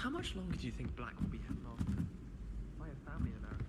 How much longer do you think Black will be headmaster? I have family in America.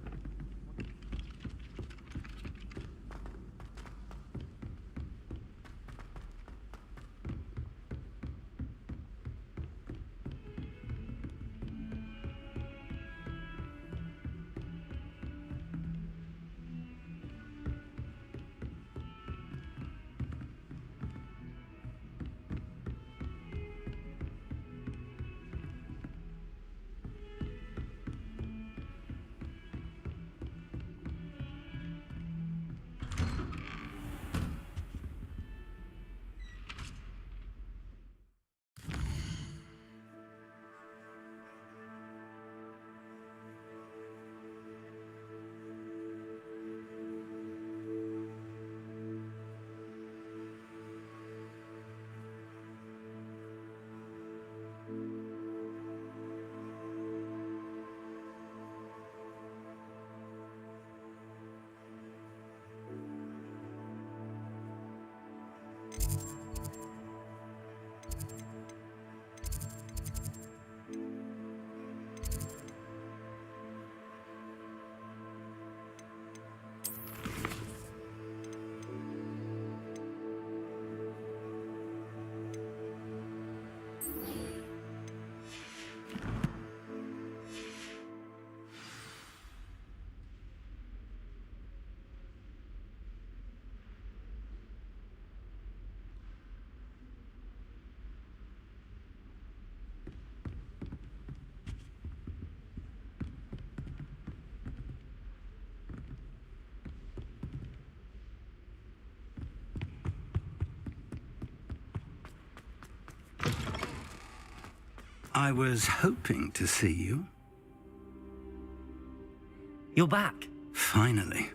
I was hoping to see you. You're back. Finally.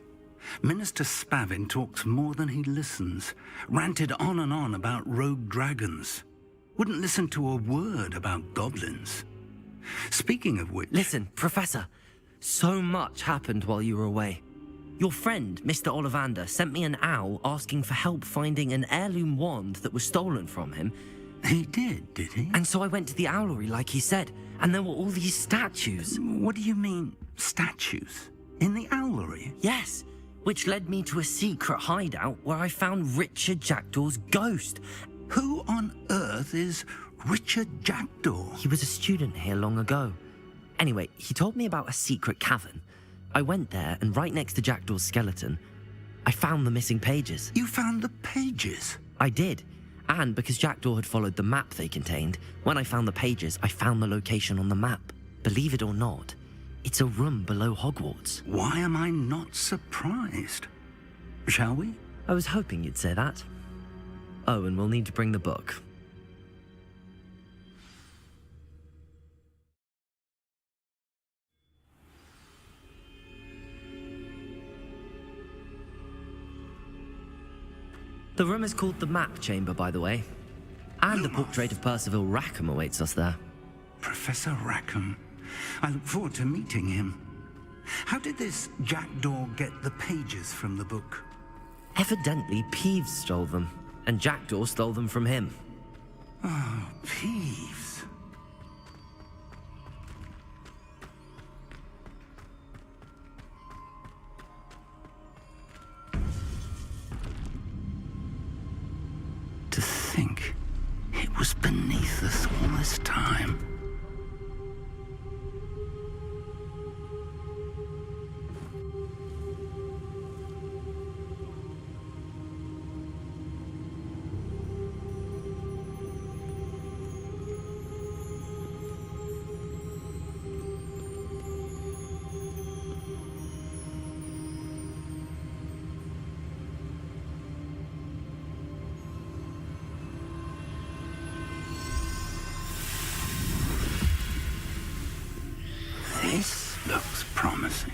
Minister Spavin talks more than he listens. Ranted on and on about rogue dragons. Wouldn't listen to a word about goblins. Speaking of which... Listen, Professor. So much happened while you were away. Your friend, Mr. Ollivander, sent me an owl asking for help finding an heirloom wand that was stolen from him. He did he? And so I went to the owlery like he said, and there were all these statues. What do you mean, statues? In the owlery? Yes, which led me to a secret hideout where I found Richard Jackdaw's ghost. Who on earth is Richard Jackdaw? He was a student here long ago. Anyway, he told me about a secret cavern. I went there, and right next to Jackdaw's skeleton, I found the missing pages. You found the pages? I did. And because Jackdaw had followed the map they contained, when I found the pages, I found the location on the map. Believe it or not, it's a room below Hogwarts. Why am I not surprised? Shall we? I was hoping you'd say that. Oh, and we'll need to bring the book. The room is called the Map Chamber, by the way. And a portrait of Percival Rackham awaits us there. Professor Rackham. I look forward to meeting him. How did this Jackdaw get the pages from the book? Evidently, Peeves stole them, and Jackdaw stole them from him. Oh, Peeves. To think it was beneath us all this time. This looks promising.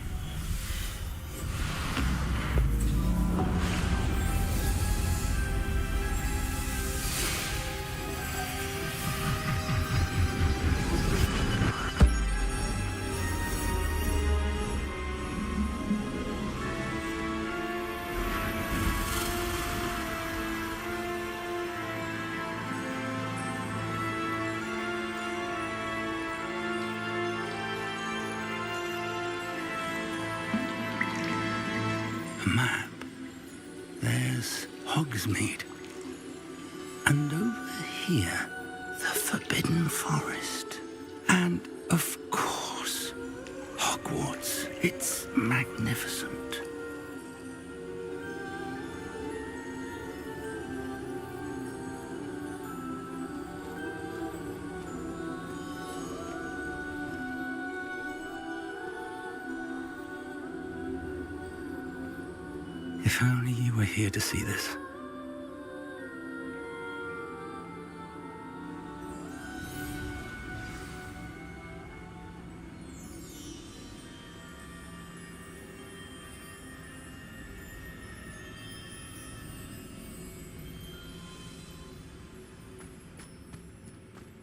map, there's Hogsmeade. And over here, the Forbidden Forest. And, of course, Hogwarts. It's magnificent. If only you were here to see this.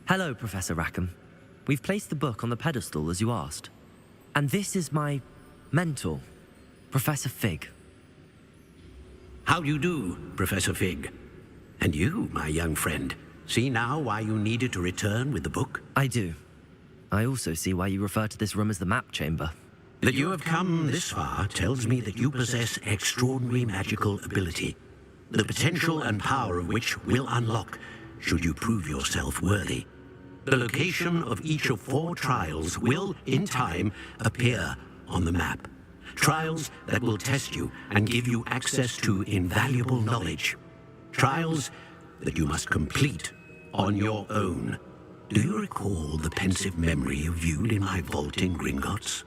Hello, Professor Rackham. We've placed the book on the pedestal as you asked. And this is my mentor, Professor Fig. How do you do, Professor Fig? And you, my young friend, see now why you needed to return with the book? I do. I also see why you refer to this room as the map chamber. That you have come this far tells me that you possess extraordinary magical ability, the potential and power of which will unlock should you prove yourself worthy. The location of each of 4 trials will, in time, appear on the map. Trials that will test you and give you access to invaluable knowledge. Trials that you must complete on your own. Do you recall the pensive memory you viewed in my vault in Gringotts?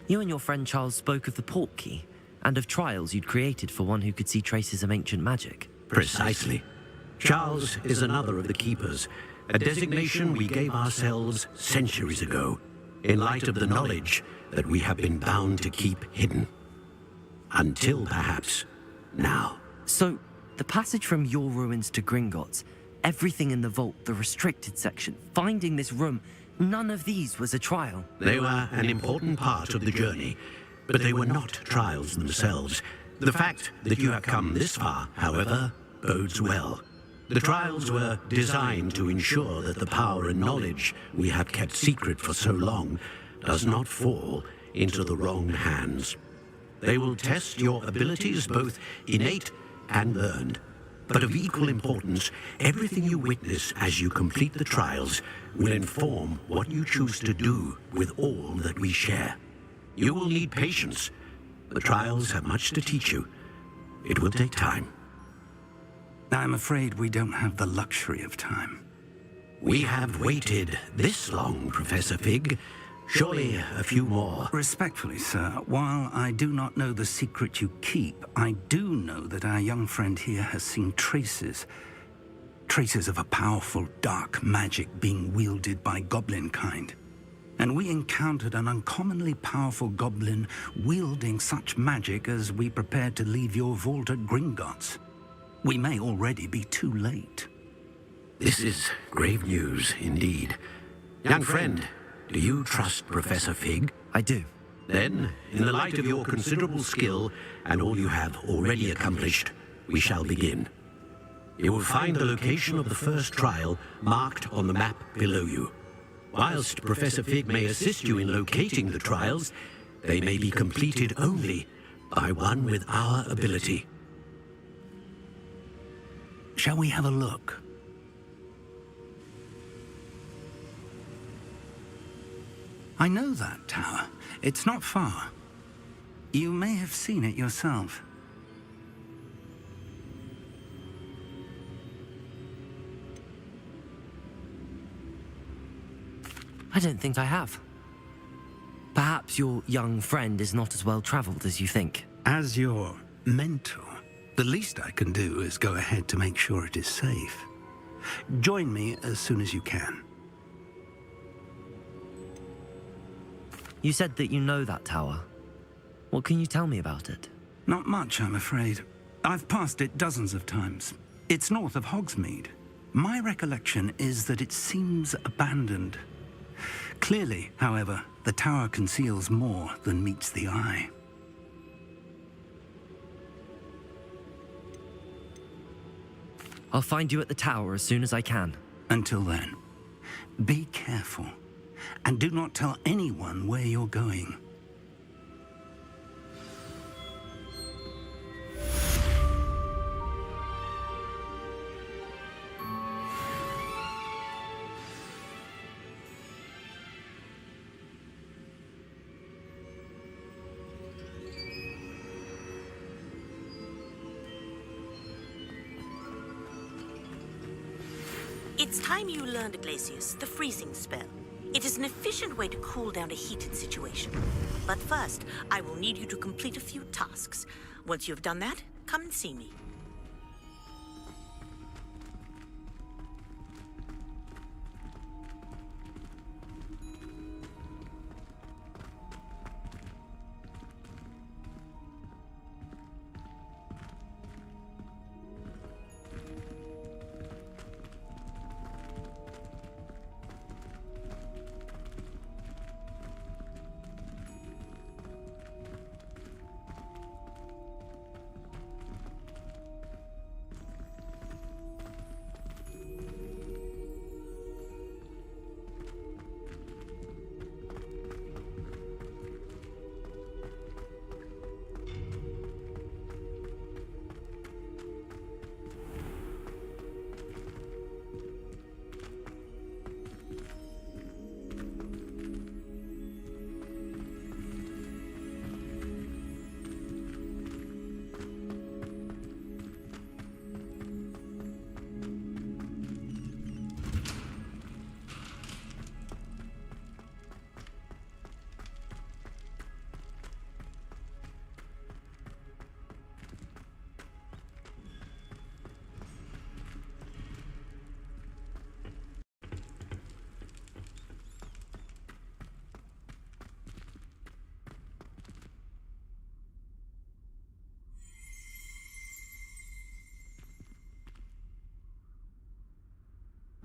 You and your friend Charles spoke of the portkey and of trials you'd created for one who could see traces of ancient magic. Precisely. Charles is another of the Keepers, a designation we gave ourselves centuries ago, in light of the knowledge that we have been bound to keep hidden. Until perhaps now. So, the passage from your ruins to Gringotts, everything in the vault, the restricted section, finding this room, none of these was a trial. They were an important part of the journey, but they were not trials themselves. The fact that you have come this far, however, bodes well. The trials were designed to ensure that the power and knowledge we have kept secret for so long does not fall into the wrong hands. They will test your abilities, both innate and learned. But of equal importance, everything you witness as you complete the trials will inform what you choose to do with all that we share. You will need patience. The trials have much to teach you. It will take time. I'm afraid we don't have the luxury of time. We have waited this long, Professor Fig. Surely a few more. Respectfully, sir, while I do not know the secret you keep, I do know that our young friend here has seen traces of a powerful dark magic being wielded by goblin kind. And we encountered an uncommonly powerful goblin wielding such magic as we prepared to leave your vault at Gringotts. We may already be too late. This is grave news indeed. Young friend, do you trust Professor Fig? I do. Then, in the light of your considerable skill and all you have already accomplished, we shall begin. You will find the location of the first trial marked on the map below you. Whilst Professor Fig may assist you in locating the trials, they may be completed only by one with our ability. Shall we have a look? I know that tower. It's not far. You may have seen it yourself. I don't think I have. Perhaps your young friend is not as well traveled as you think. As your mentor, the least I can do is go ahead to make sure it is safe. Join me as soon as you can. You said that you know that tower. What can you tell me about it? Not much, I'm afraid. I've passed it dozens of times. It's north of Hogsmeade. My recollection is that it seems abandoned. Clearly, however, the tower conceals more than meets the eye. I'll find you at the tower as soon as I can. Until then, Be careful, and do not tell anyone where you're going. It's time you learned, Glacius, the freezing spell. It is an efficient way to cool down a heated situation. But first, I will need you to complete a few tasks. Once you have done that, come and see me.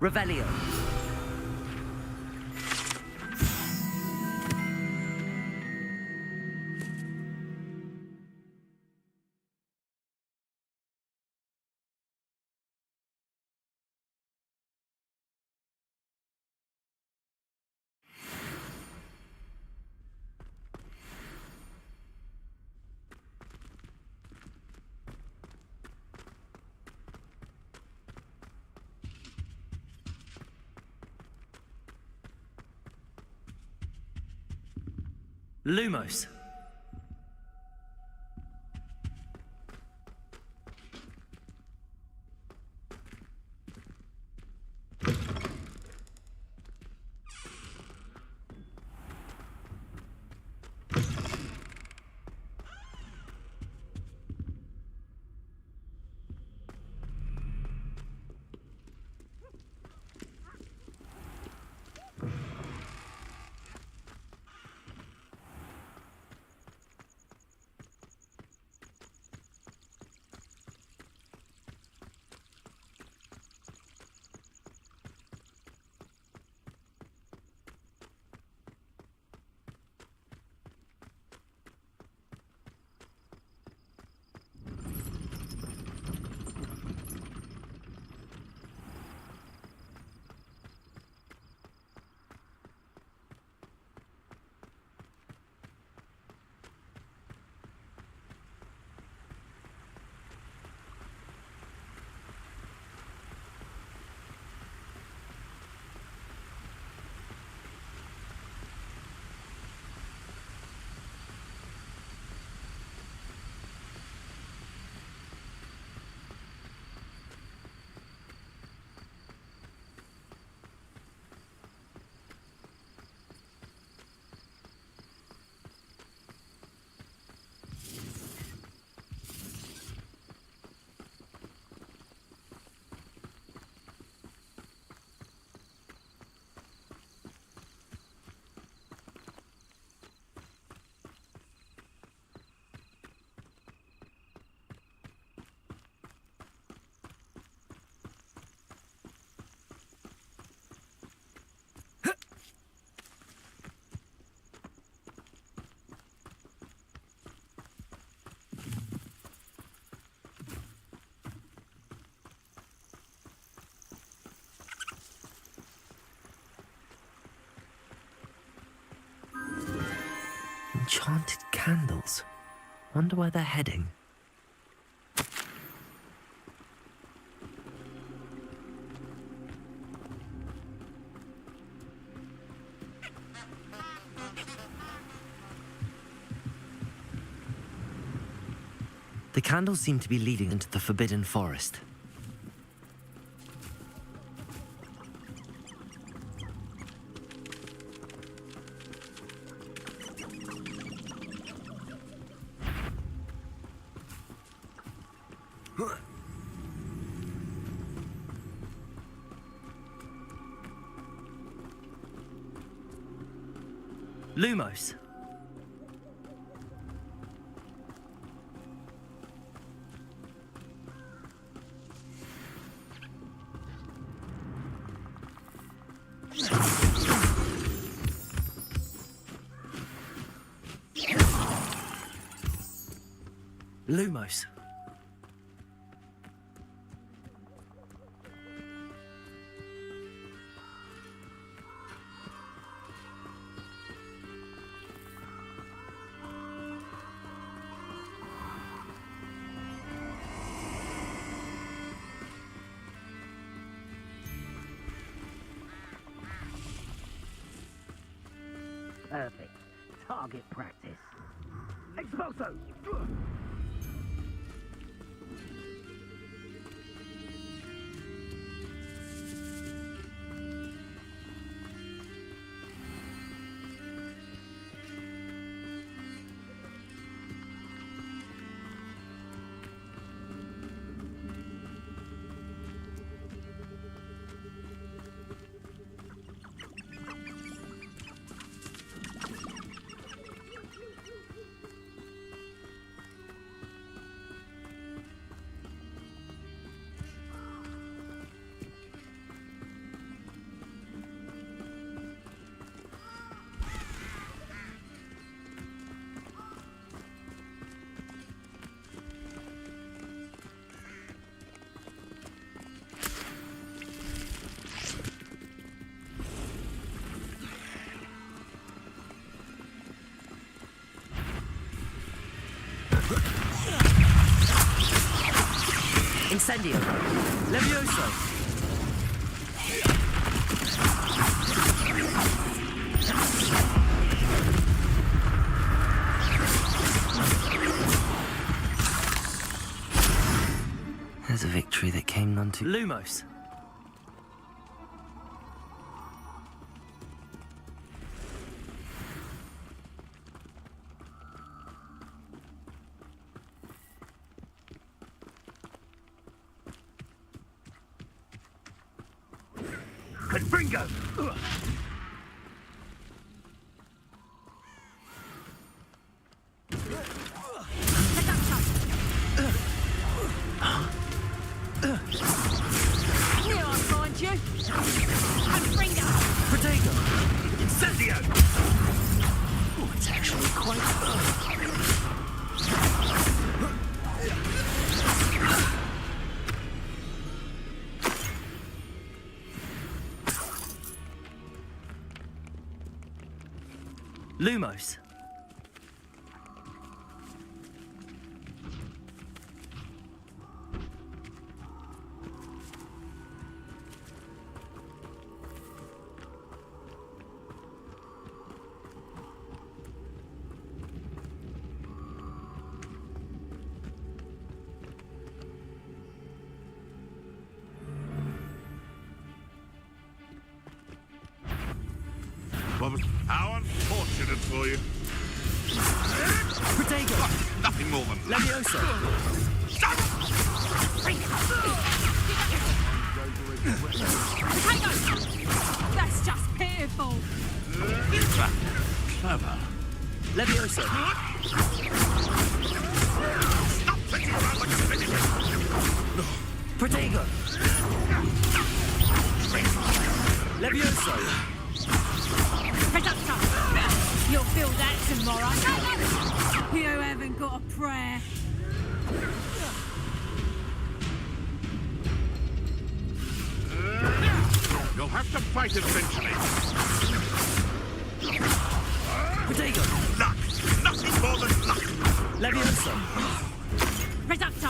Revelio. Lumos. Enchanted candles. Wonder where they're heading. The candles seem to be leading into the Forbidden Forest. Lumos. Lumos. Perfect. Target practice. Expulso! Incendio. Levioso. There's a victory that came none too... Lumos. Confringo! Here I find you. Confringo! Protego. Incendio! Oh, it's actually quite... Lumos. Well, how unfortunate for you. Protego. Nothing more than that. Levioso. That's just pitiful. Clever. Levioso. Stop taking around like a fidget. Protego. Levioso. Reducto. You'll feel that tomorrow. You haven't got a prayer. You'll have to fight eventually. Protego. Luck! Levioso! Reducto!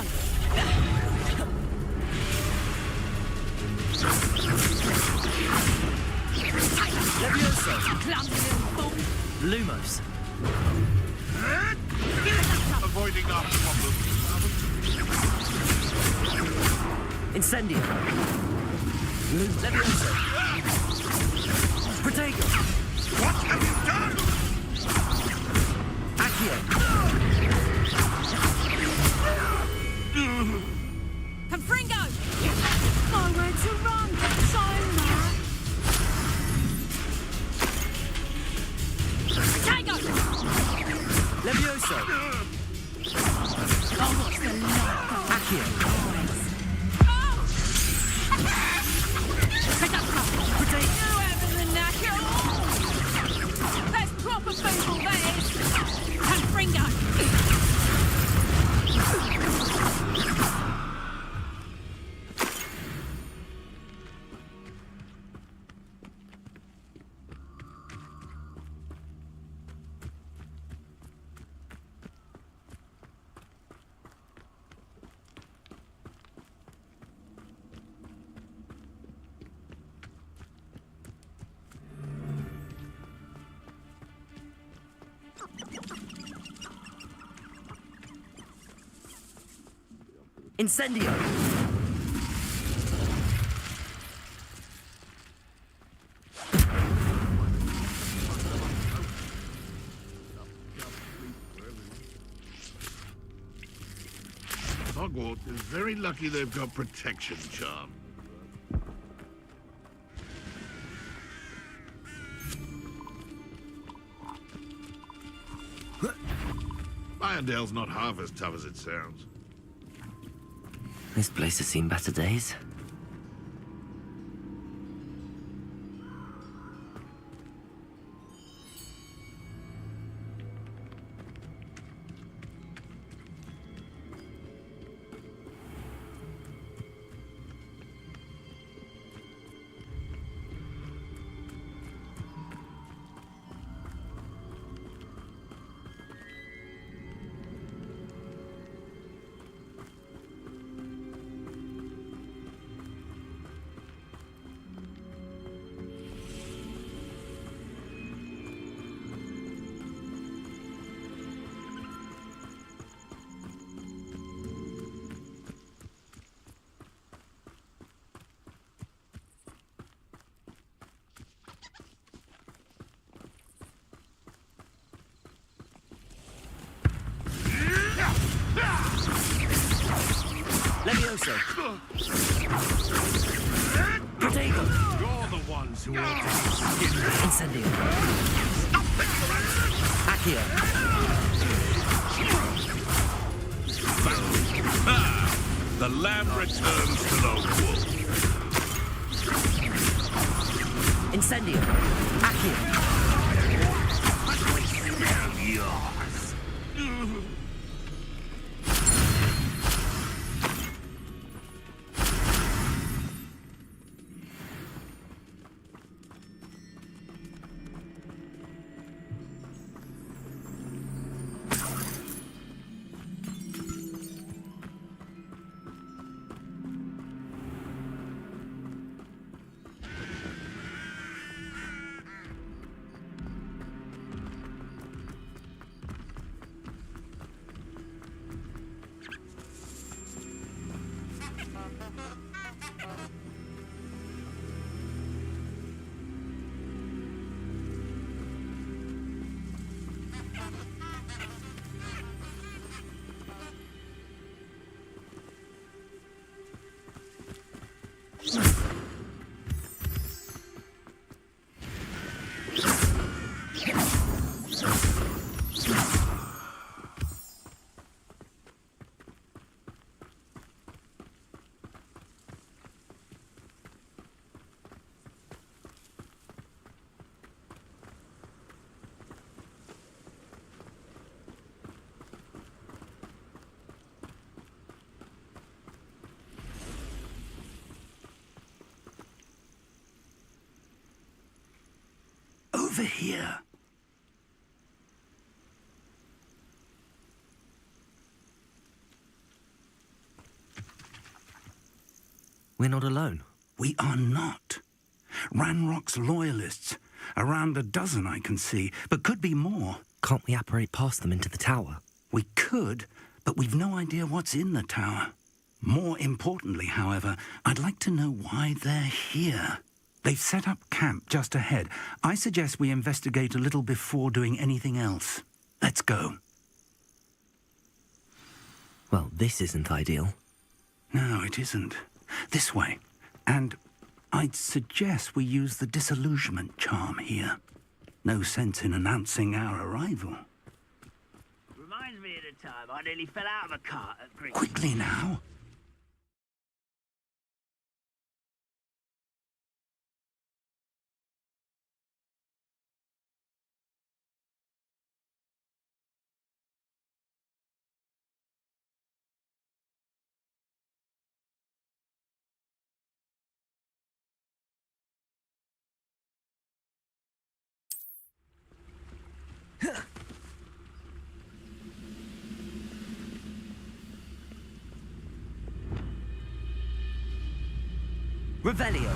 Levioso! Clumsy little fool! Lumos! Avoiding our problem. Incendio! Levioso! Protego! What have you done? Accio! Confringo! Nowhere to run! So mad! Protego! Levioso! Oh, what's the luck? Accio! Reducto! Protego! You having the knack at all? That's proper football, that is! Confringo! Incendio! Hogwarts is very lucky they've got protection charm. Irondale's not half as tough as it sounds. This place has seen better days. Levioso! Protego! You're the ones who ought to be skinned. Incendio! Accio! The lamb returns to the wolf. Incendio! Accio! Yours. Over here. We're not alone. We are not. Ranrock's loyalists. Around a dozen I can see, but could be more. Can't we apparate past them into the tower? We could, but we've no idea what's in the tower. More importantly, however, I'd like to know why they're here. They've set up camp just ahead. I suggest we investigate a little before doing anything else. Let's go. Well, this isn't ideal. No, it isn't. This way. And I'd suggest we use the disillusionment charm here. No sense in announcing our arrival. Reminds me of the time I nearly fell out of a cart at Green. Quickly now. Revelio.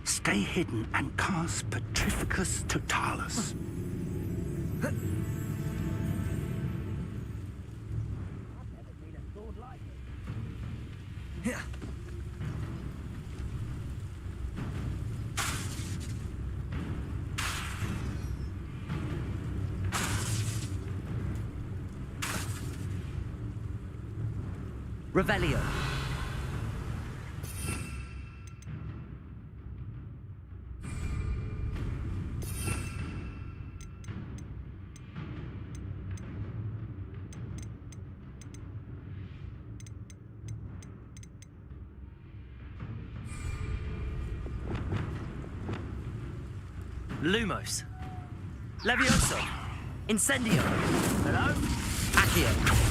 Stay hidden and cast Petrificus Totalis. Revelio. Lumos. Levioso. Incendio. Hello? Accio.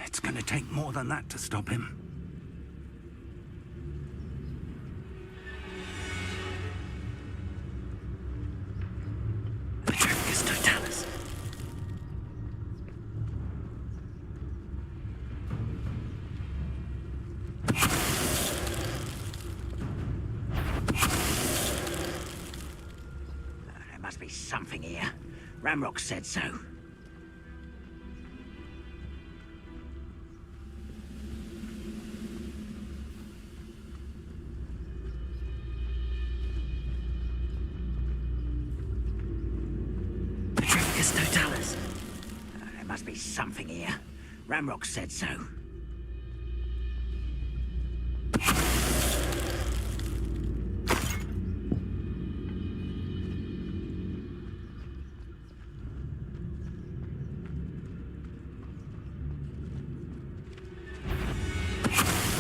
It's gonna take more than that to stop him. Petrificus Totalis. something here. Ramrock said so. Petrificus totalis. There must be something here. Ramrock said so.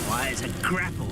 Why, it's a grapple.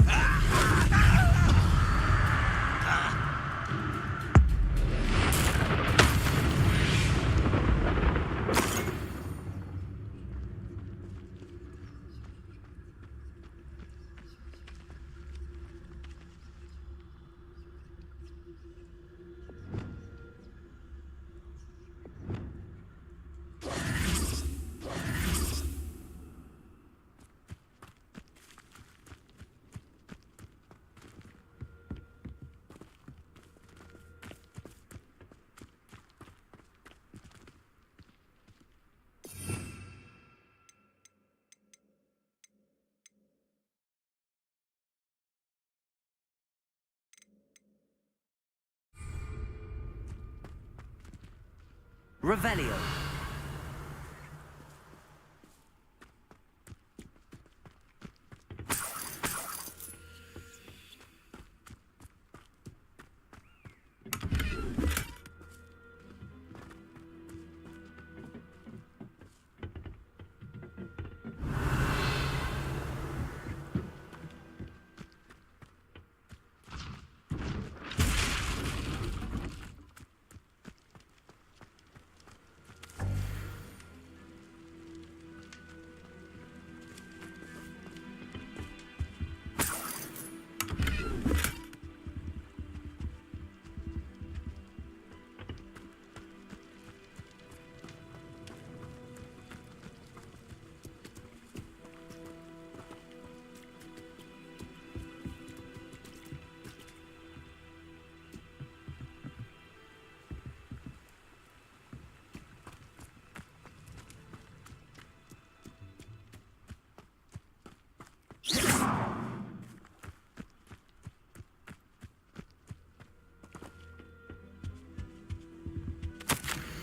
Revelio.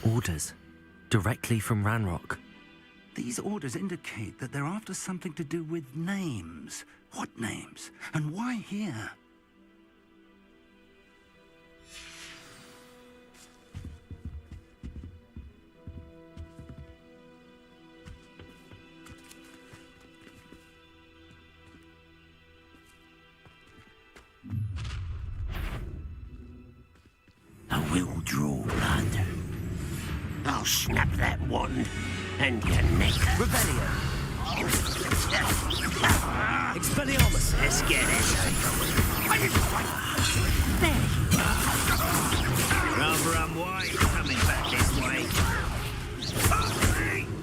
Orders. Directly from Ranrock. These orders indicate that they're after something to do with names. What names? And why here? I will draw blood. I'll snap that wand and your neck. Revelio. Expelliarmus. Let's get it. There you are. Rather unwise coming back this way.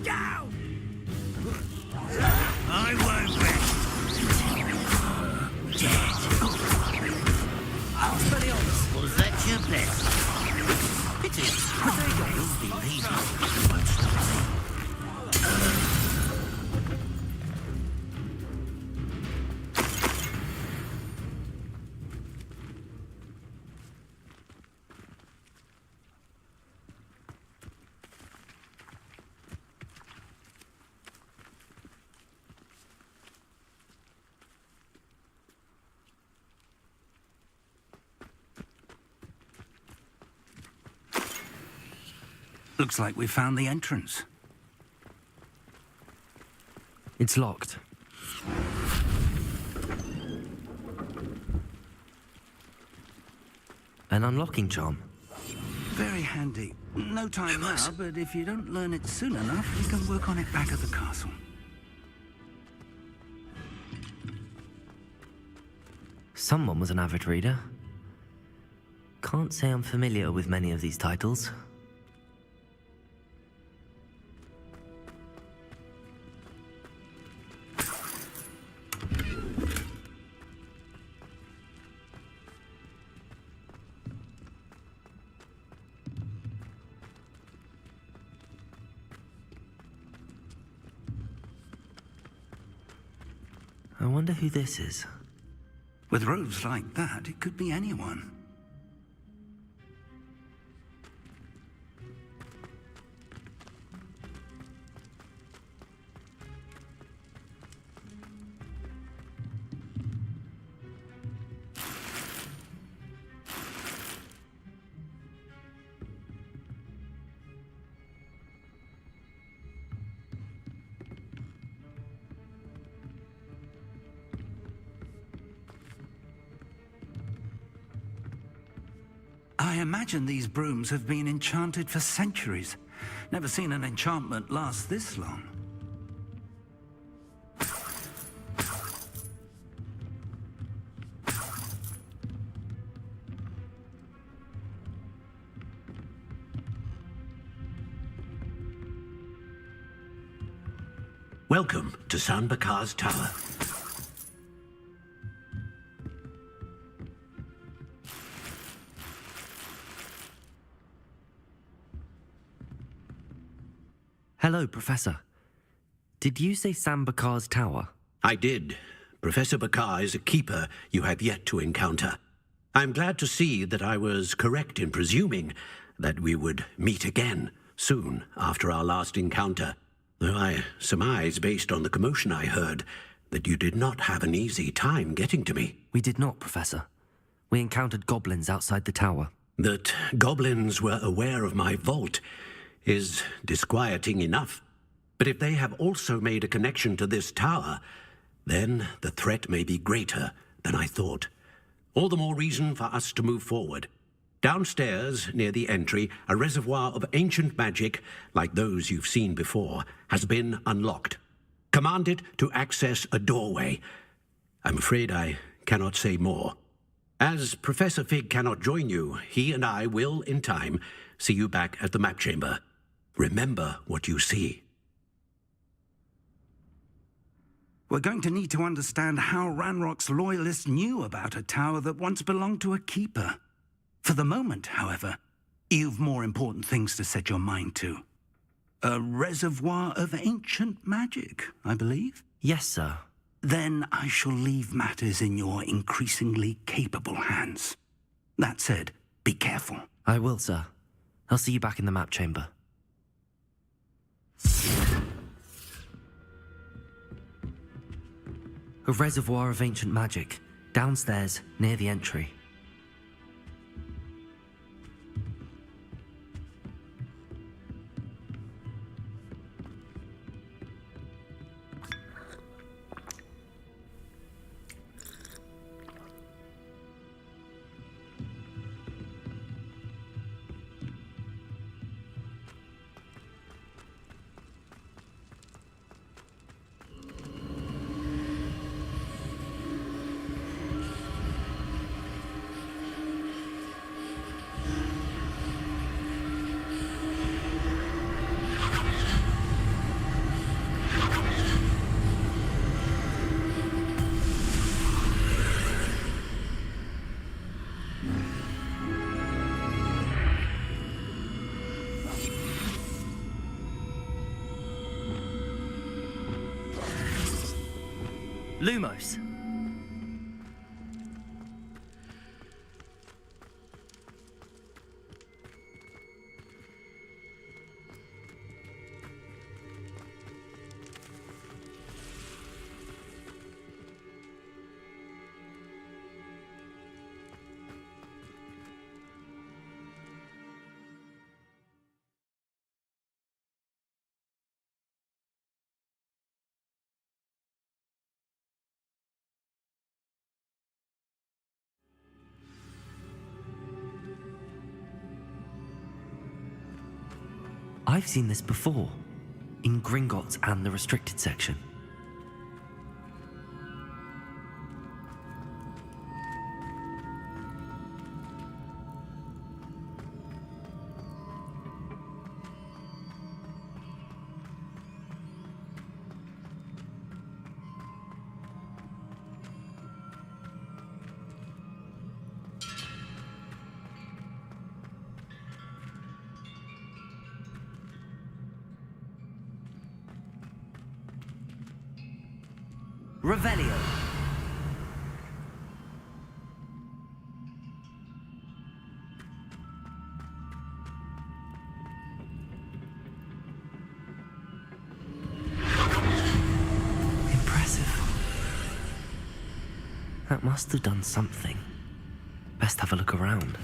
Down! I won't rest. Dead. Expelliarmus. Was that your best? Pity. You'll be leaving. Won't stop me. Looks like we found the entrance. It's locked. An unlocking charm. Very handy. No time now, but if you don't learn it soon enough, we can work on it back at the castle. Someone was an avid reader. Can't say I'm familiar with many of these titles. I wonder who this is. With robes like that, it could be anyone. I imagine these brooms have been enchanted for centuries. Never seen an enchantment last this long. Welcome to San Bakar's Tower. Hello, Professor. Did you say Sam Bakar's tower? I did. Professor Bakar is a keeper you have yet to encounter. I'm glad to see that I was correct in presuming that we would meet again soon after our last encounter, though I surmise, based on the commotion I heard, that you did not have an easy time getting to me. We did not, Professor. We encountered goblins outside the tower. That goblins were aware of my vault is disquieting enough. But if they have also made a connection to this tower, then the threat may be greater than I thought. All the more reason for us to move forward. Downstairs, near the entry, a reservoir of ancient magic, like those you've seen before, has been unlocked. Command it to access a doorway. I'm afraid I cannot say more. As Professor Fig cannot join you, he and I will, in time, see you back at the map chamber. Remember what you see. We're going to need to understand how Ranrock's loyalists knew about a tower that once belonged to a keeper. For the moment, however, you've more important things to set your mind to. A reservoir of ancient magic, I believe? Yes, sir. Then I shall leave matters in your increasingly capable hands. That said, be careful. I will, sir. I'll see you back in the map chamber. A reservoir of ancient magic, downstairs near the entry. Lumos! I've seen this before, in Gringotts and the restricted section. Revelio. Impressive. That must have done something. Best have a look around.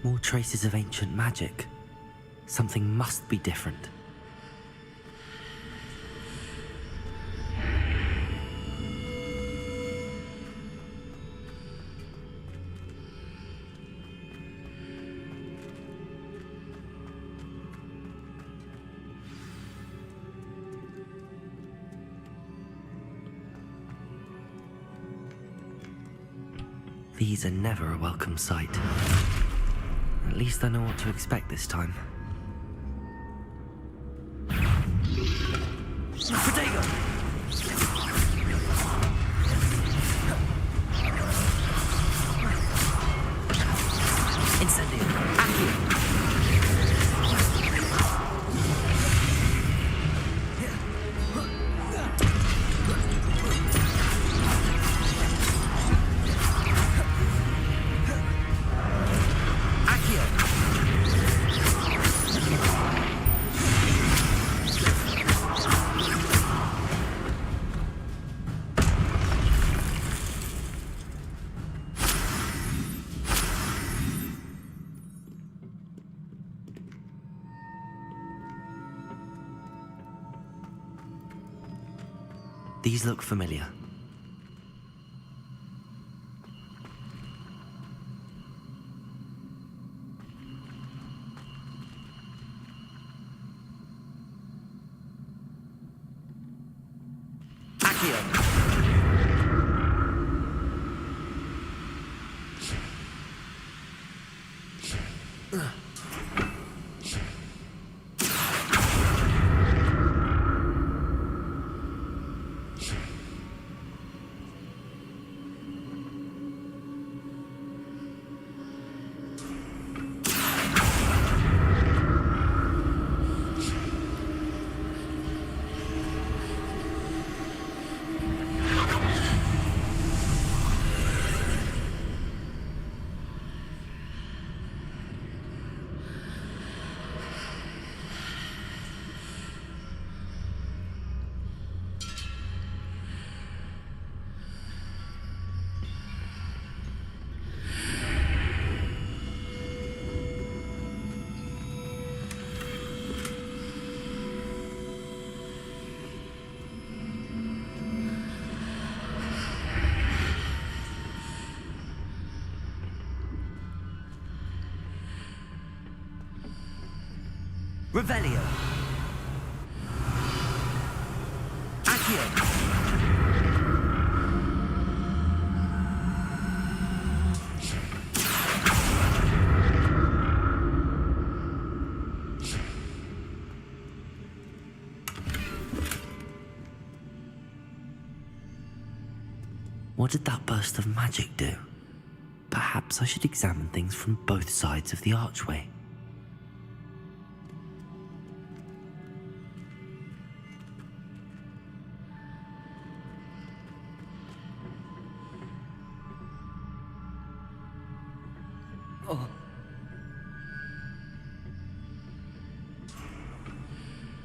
More traces of ancient magic. Something must be different. These are never a welcome sight. At least I know what to expect this time. Protego! Incendio! Accio! These look familiar. Accio! Revelio. Accio. What did that burst of magic do? Perhaps I should examine things from both sides of the archway.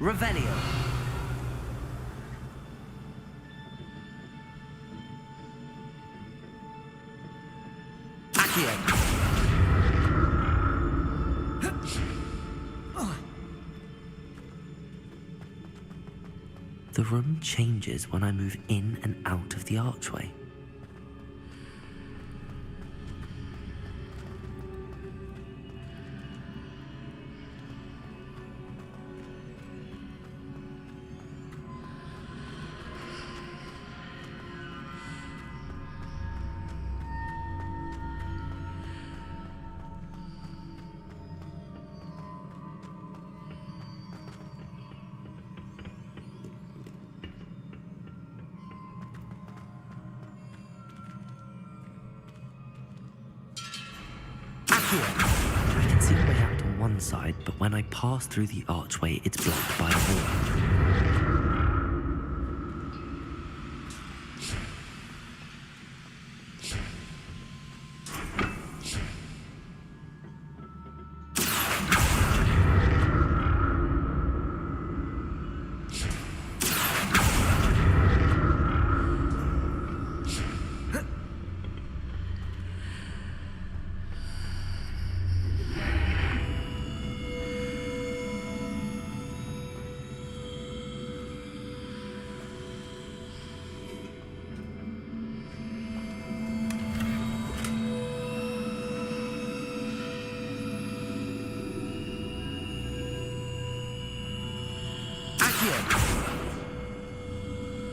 Revelio. Accio. The room changes when I move in and out of the archway. I can see a way out on one side, but when I pass through the archway, it's blocked by a wall.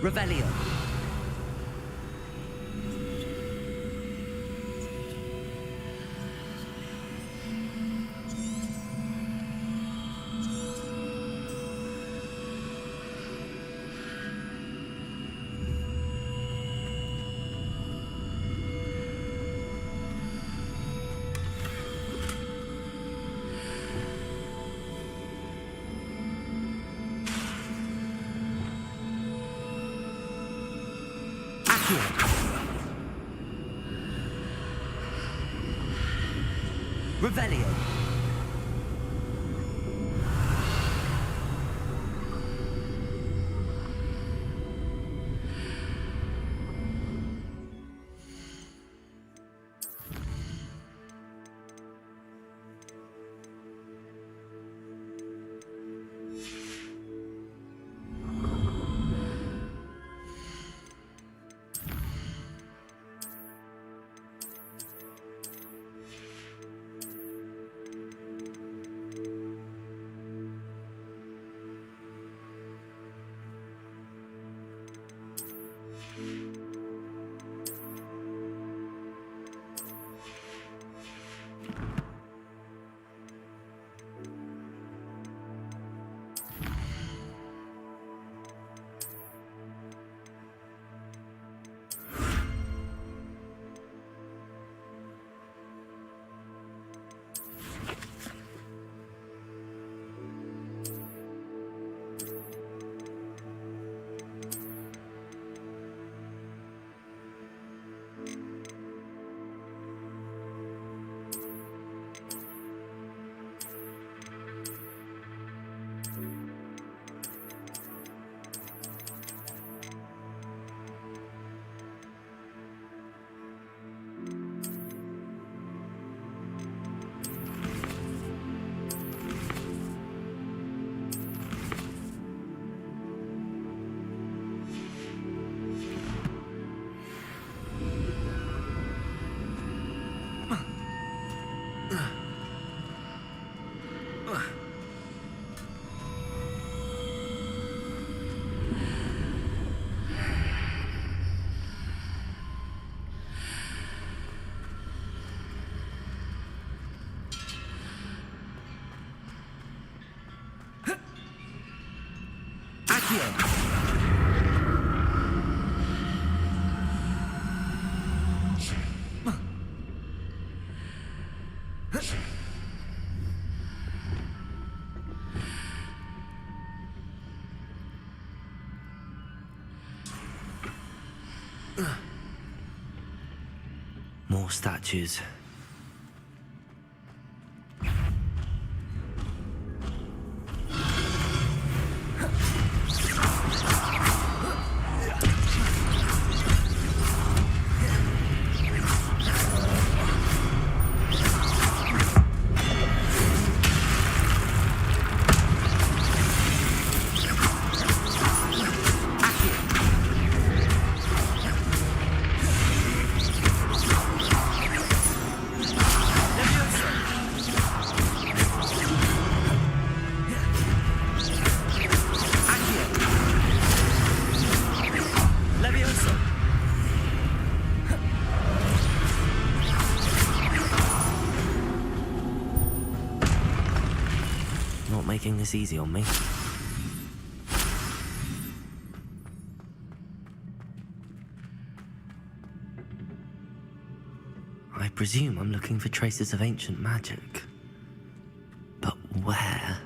Revelio. Revelio. More statues. not making this easy on me. I presume I'm looking for traces of ancient magic. But where?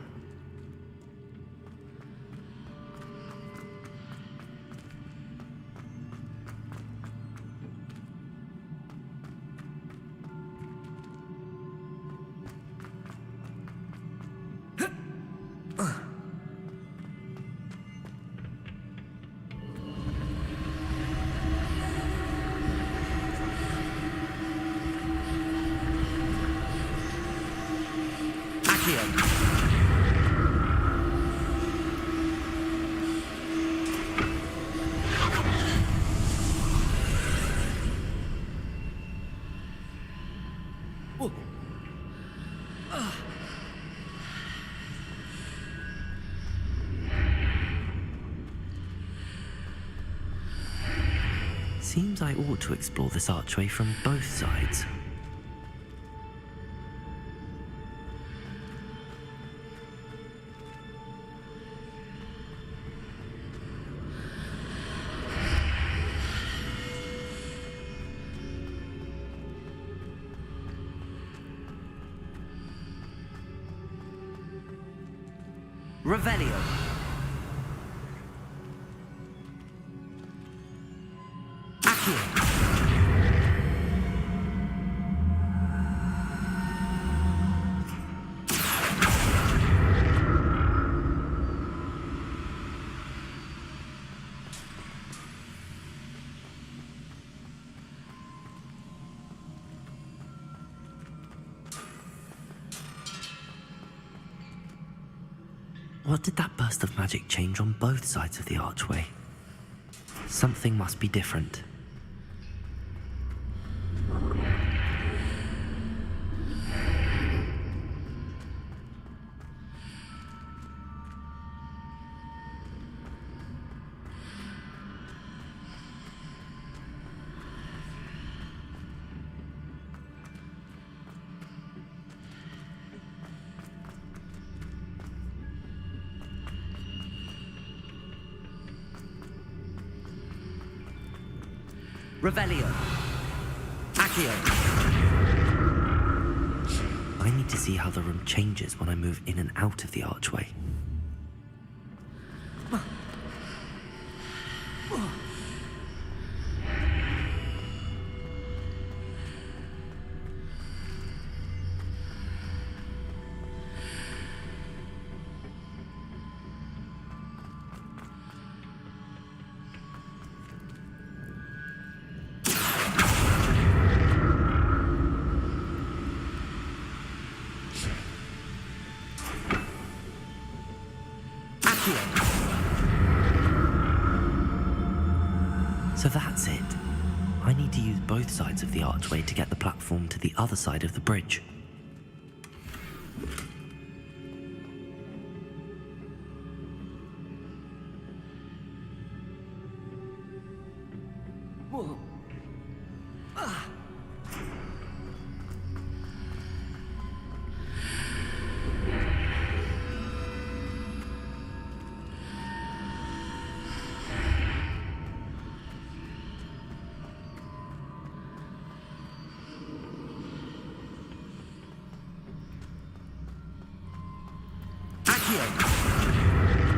Seems I ought to explore this archway from both sides. Revelio. What did that burst of magic change on both sides of the archway? Something must be different. Revelio. Accio. I need to see how the room changes when I move in and out of the archway. So that's it. I need to use both sides of the archway to get the platform to the other side of the bridge.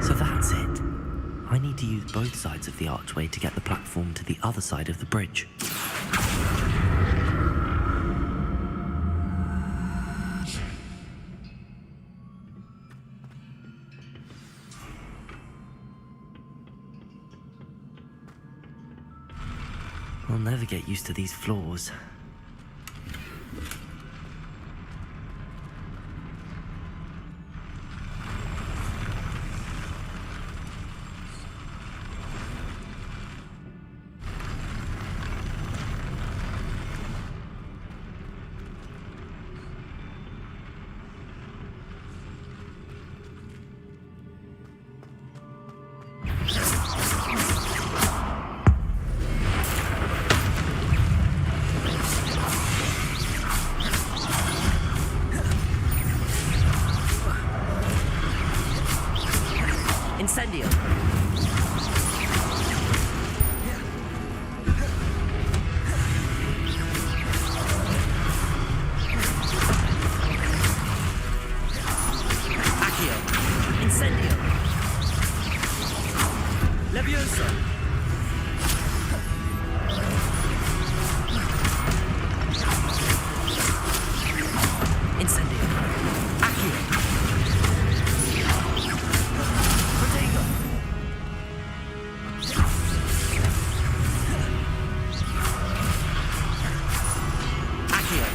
So that's it. I need to use both sides of the archway to get the platform to the other side of the bridge. I'll never get used to these floors. Incendio. Accio. Incendio. Leviosa. Incendio. Accio. Protego. Accio.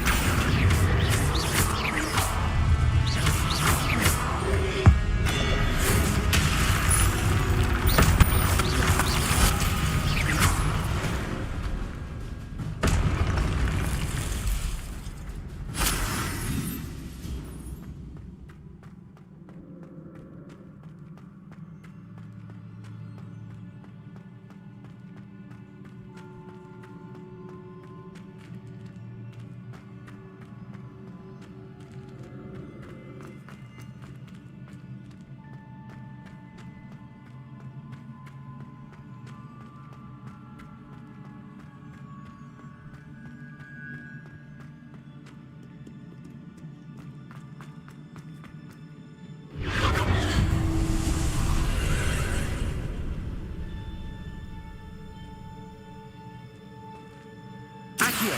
Accio.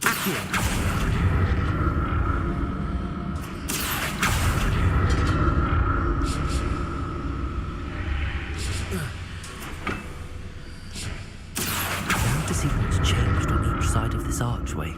Accio. Now to see what's changed on each side of this archway.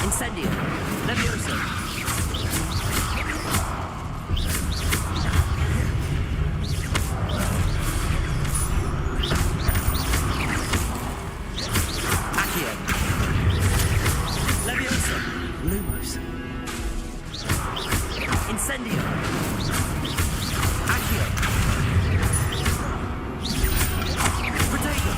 Incendio. Leviosa. Accio. Leviosa. Lumos. Incendio. Accio. Protego.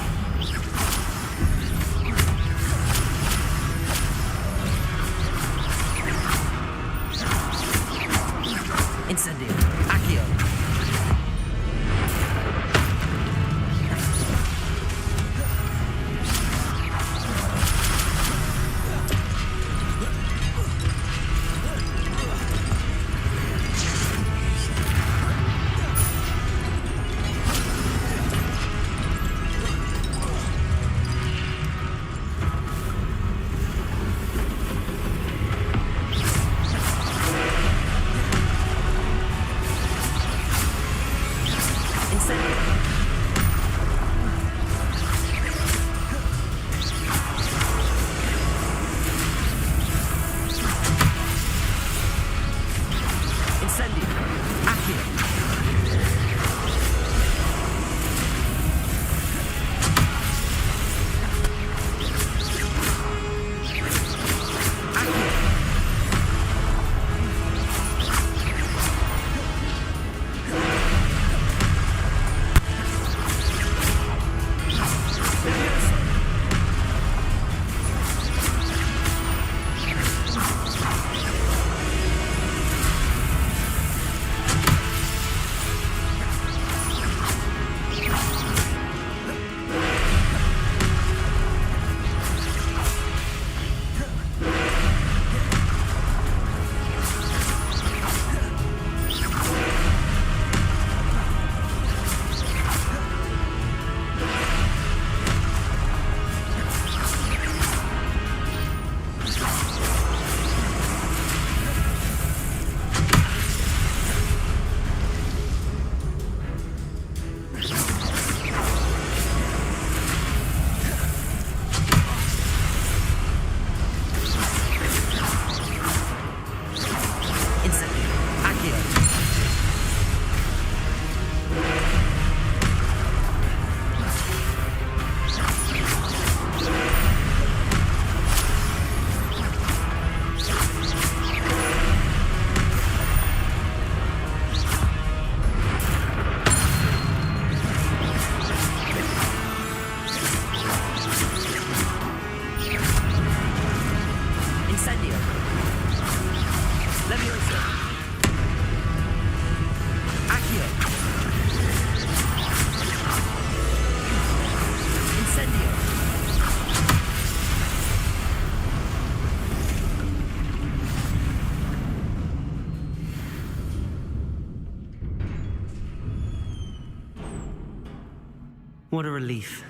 What a relief.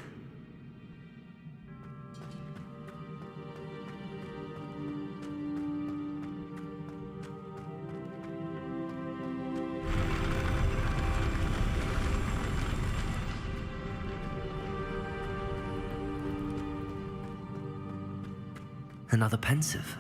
Another pensive.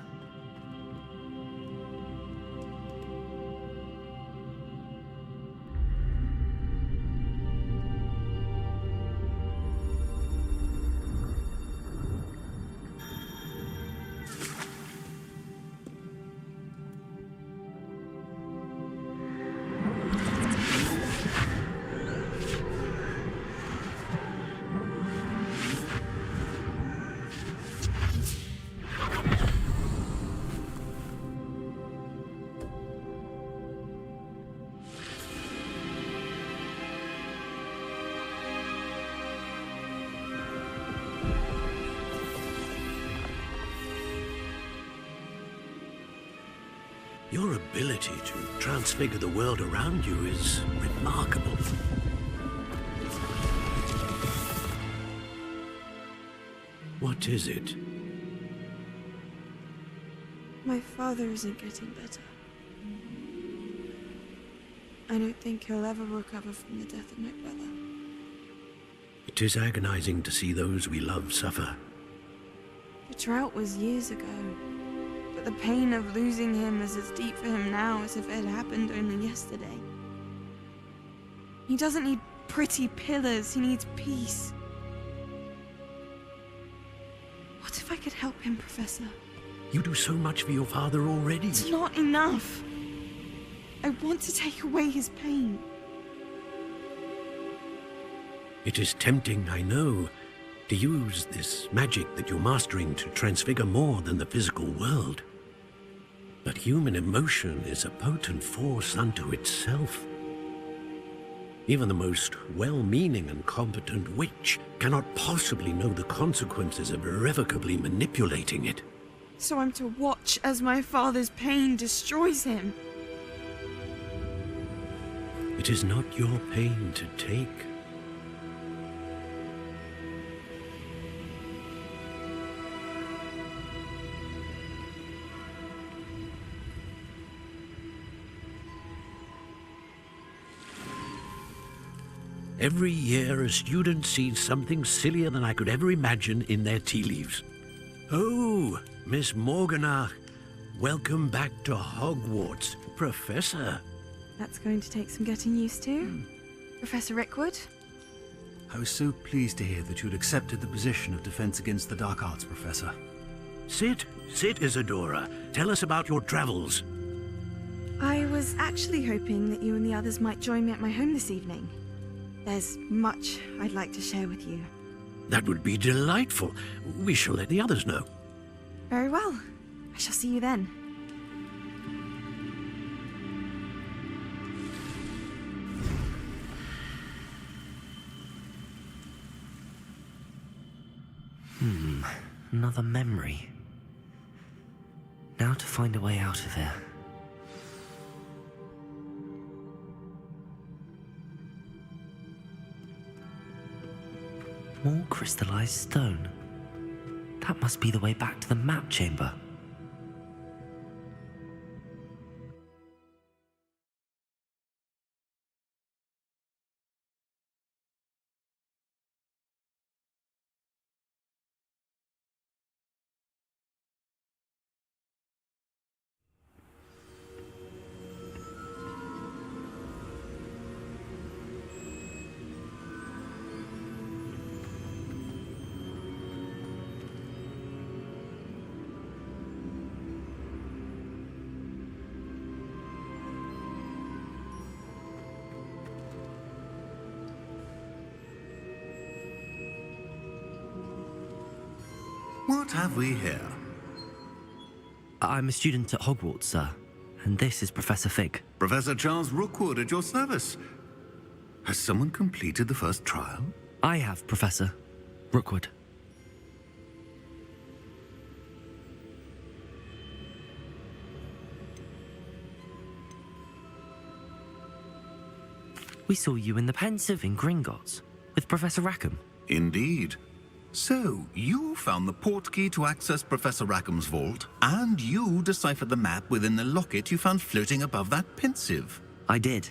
Your ability to transfigure the world around you is remarkable. What is it? My father isn't getting better. I don't think he'll ever recover from the death of my brother. It is agonizing to see those we love suffer. The drought was years ago, but the pain of losing him is as deep for him now as if it had happened only yesterday. He doesn't need pretty pillars, he needs peace. What if I could help him, Professor? You do so much for your father already. It's not enough. I want to take away his pain. It is tempting, I know, to use this magic that you're mastering to transfigure more than the physical world. But human emotion is a potent force unto itself. Even the most well-meaning and competent witch cannot possibly know the consequences of irrevocably manipulating it. So I'm to watch as my father's pain destroys him. It is not your pain to take. Every year, a student sees something sillier than I could ever imagine in their tea leaves. Oh, Miss Morganach, welcome back to Hogwarts, Professor. That's going to take some getting used to. Professor Rickwood? I was so pleased to hear that you'd accepted the position of Defense Against the Dark Arts, Professor. Sit, Isadora. Tell us about your travels. I was actually hoping that you and the others might join me at my home this evening. There's much I'd like to share with you. That would be delightful. We shall let the others know. Very well. I shall see you then. Another memory. Now to find a way out of here. More crystallized stone. That must be the way back to the map chamber. What have we here? I'm a student at Hogwarts, sir. And this is Professor Fig. Professor Charles Rookwood at your service. Has someone completed the first trial? I have, Professor Rookwood. We saw you in the Pensive in Gringotts, with Professor Rackham? Indeed. So, you found the portkey to access Professor Rackham's vault, and you deciphered the map within the locket you found floating above that pensive. I did.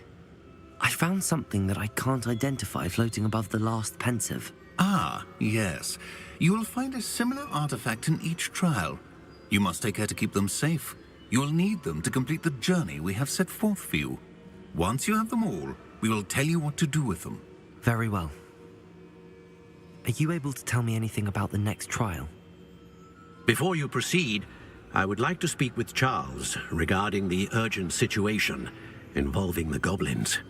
I found something that I can't identify floating above the last pensive. Ah, yes. You will find a similar artifact in each trial. You must take care to keep them safe. You'll need them to complete the journey we have set forth for you. Once you have them all, we will tell you what to do with them. Very well. Are you able to tell me anything about the next trial? Before you proceed, I would like to speak with Charles regarding the urgent situation involving the goblins.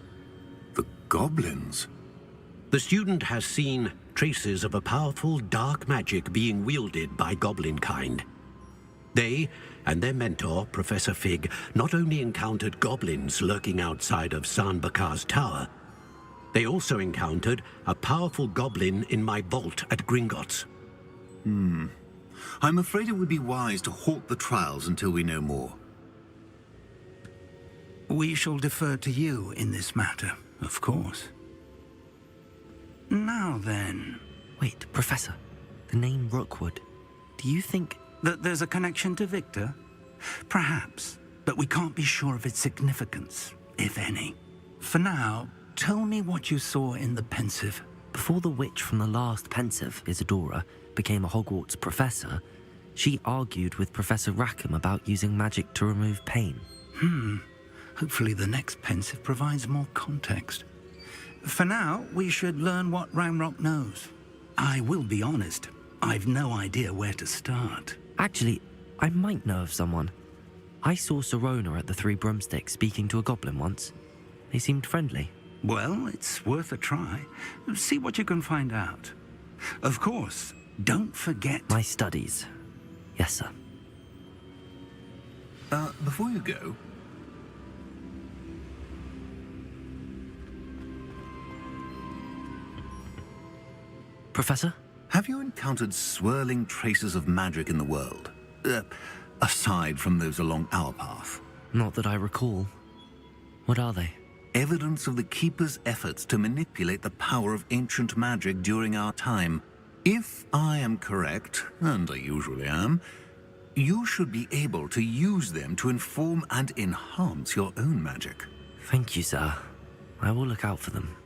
The goblins? The student has seen traces of a powerful dark magic being wielded by goblin kind. They and their mentor, Professor Fig, not only encountered goblins lurking outside of San Bakar's tower, they also encountered a powerful goblin in my vault at Gringotts. I'm afraid it would be wise to halt the trials until we know more. We shall defer to you in this matter, of course. Now then... Wait, Professor. The name Rookwood. Do you think... that there's a connection to Victor? Perhaps, but we can't be sure of its significance, if any. For now, tell me what you saw in the pensive. Before the witch from the last pensive, Isadora, became a Hogwarts professor, she argued with Professor Rackham about using magic to remove pain. Hopefully the next pensive provides more context. For now, we should learn what Ramrock knows. I will be honest, I've no idea where to start. Actually, I might know of someone. I saw Serona at the Three Broomsticks speaking to a goblin once. They seemed friendly. Well, it's worth a try. See what you can find out. Of course, don't forget... My studies. Yes, sir. Before you go... Professor? Have you encountered swirling traces of magic in the world? Aside from those along our path? Not that I recall. What are they? Evidence of the Keeper's efforts to manipulate the power of ancient magic during our time. If I am correct, and I usually am, you should be able to use them to inform and enhance your own magic. Thank you, sir. I will look out for them.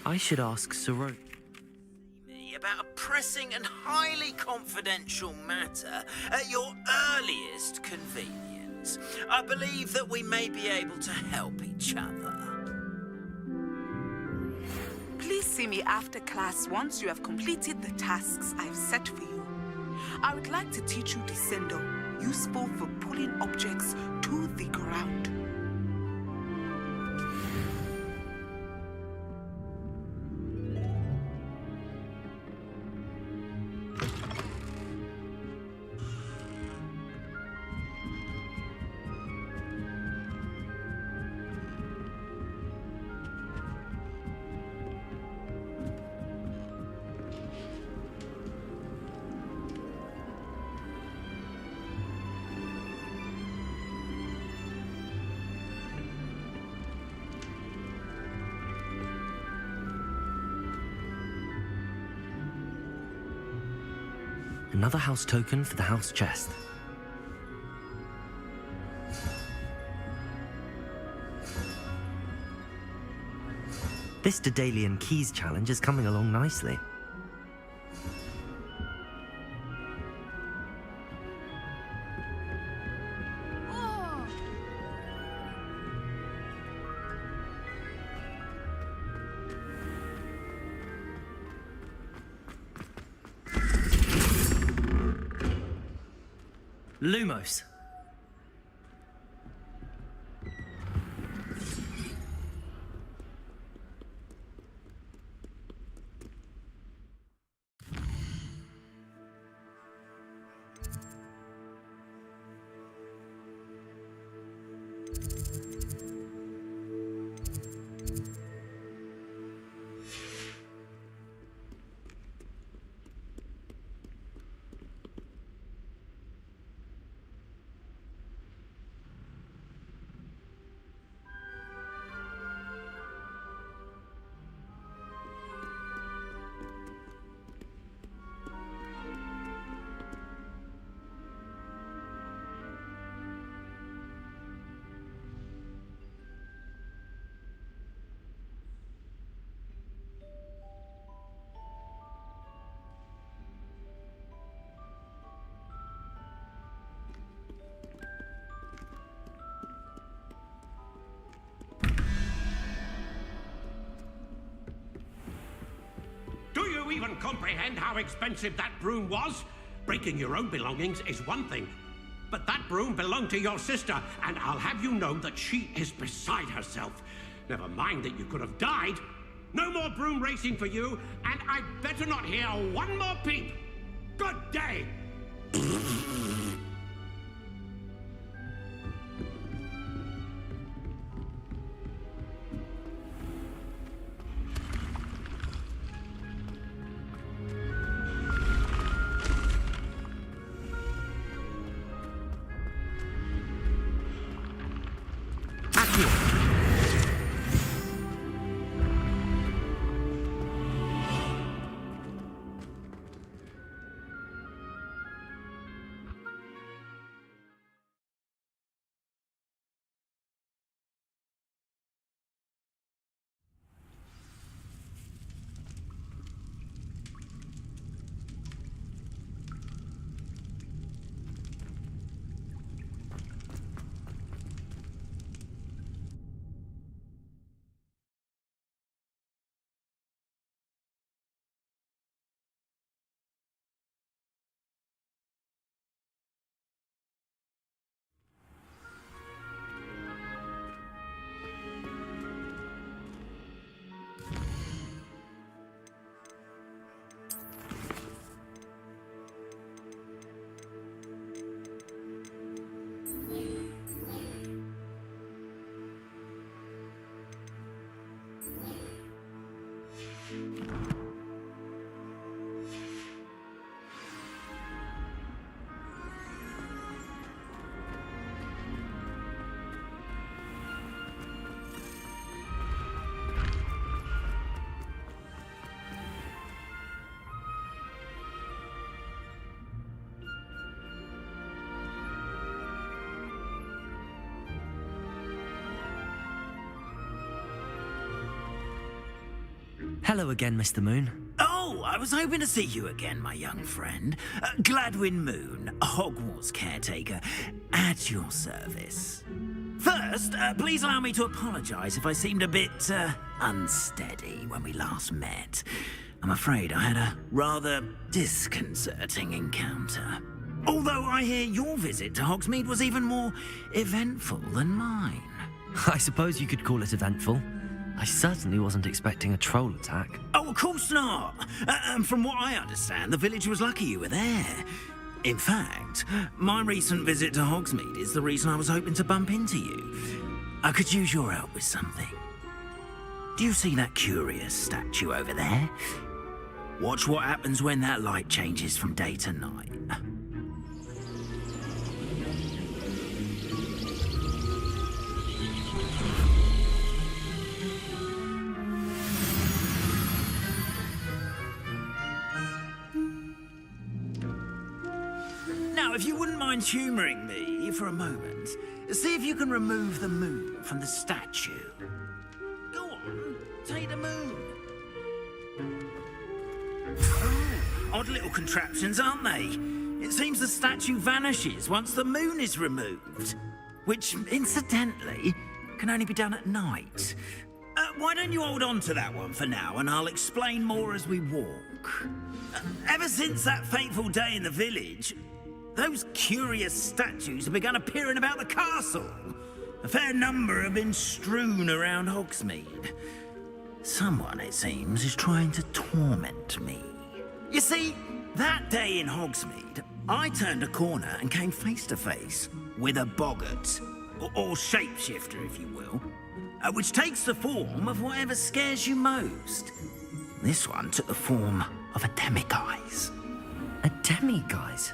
I should ask Soro. About a pressing and highly confidential matter at your earliest convenience. I believe that we may be able to help each other. Please see me after class once you have completed the tasks I've set for you. I would like to teach you Descendo, useful for pulling objects to the ground. Another house token for the house chest. This Daedalian Keys challenge is coming along nicely. Lumos. Do you even comprehend how expensive that broom was? Breaking your own belongings is one thing, but that broom belonged to your sister, and I'll have you know that she is beside herself. Never mind that you could have died. No more broom racing for you, and I'd better not hear one more peep. Good day! Hello again, Mr. Moon. Oh, I was hoping to see you again, my young friend. Gladwin Moon, Hogwarts caretaker, at your service. First, please allow me to apologise if I seemed a bit unsteady when we last met. I'm afraid I had a rather disconcerting encounter. Although I hear your visit to Hogsmeade was even more eventful than mine. I suppose you could call it eventful. I certainly wasn't expecting a troll attack. Oh, of course not. And from what I understand, the village was lucky you were there. In fact, my recent visit to Hogsmeade is the reason I was hoping to bump into you. I could use your help with something. Do you see that curious statue over there? Watch what happens when that light changes from day to night. Now, if you wouldn't mind humouring me for a moment, see if you can remove the moon from the statue. Go on, take the moon. Oh, odd little contraptions, aren't they? It seems the statue vanishes once the moon is removed, which, incidentally, can only be done at night. Why don't you hold on to that one for now, and I'll explain more as we walk. Ever since that fateful day in the village, those curious statues have begun appearing about the castle. A fair number have been strewn around Hogsmeade. Someone, it seems, is trying to torment me. You see, that day in Hogsmeade, I turned a corner and came face to face with a boggart, or shapeshifter, if you will, which takes the form of whatever scares you most. This one took the form of a demiguise. A demiguise?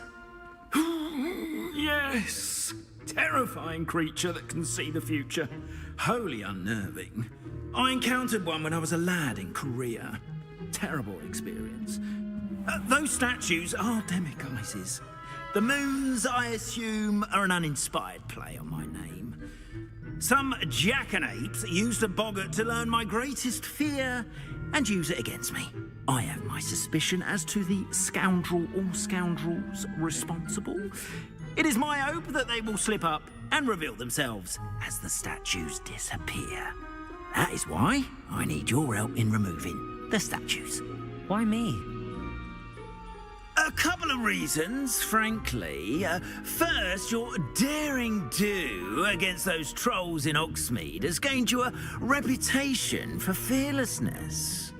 Yes! Terrifying creature that can see the future. Wholly unnerving. I encountered one when I was a lad in Korea. Terrible experience. Those statues are demiguises. The moons, I assume, are an uninspired play on my name. Some jackanapes used a boggart to learn my greatest fear and use it against me. I have my suspicion as to the scoundrel or scoundrels responsible. It is my hope that they will slip up and reveal themselves as the statues disappear. That is why I need your help in removing the statues. Why me? A couple of reasons, frankly. First, your daring do against those trolls in Hogsmeade has gained you a reputation for fearlessness.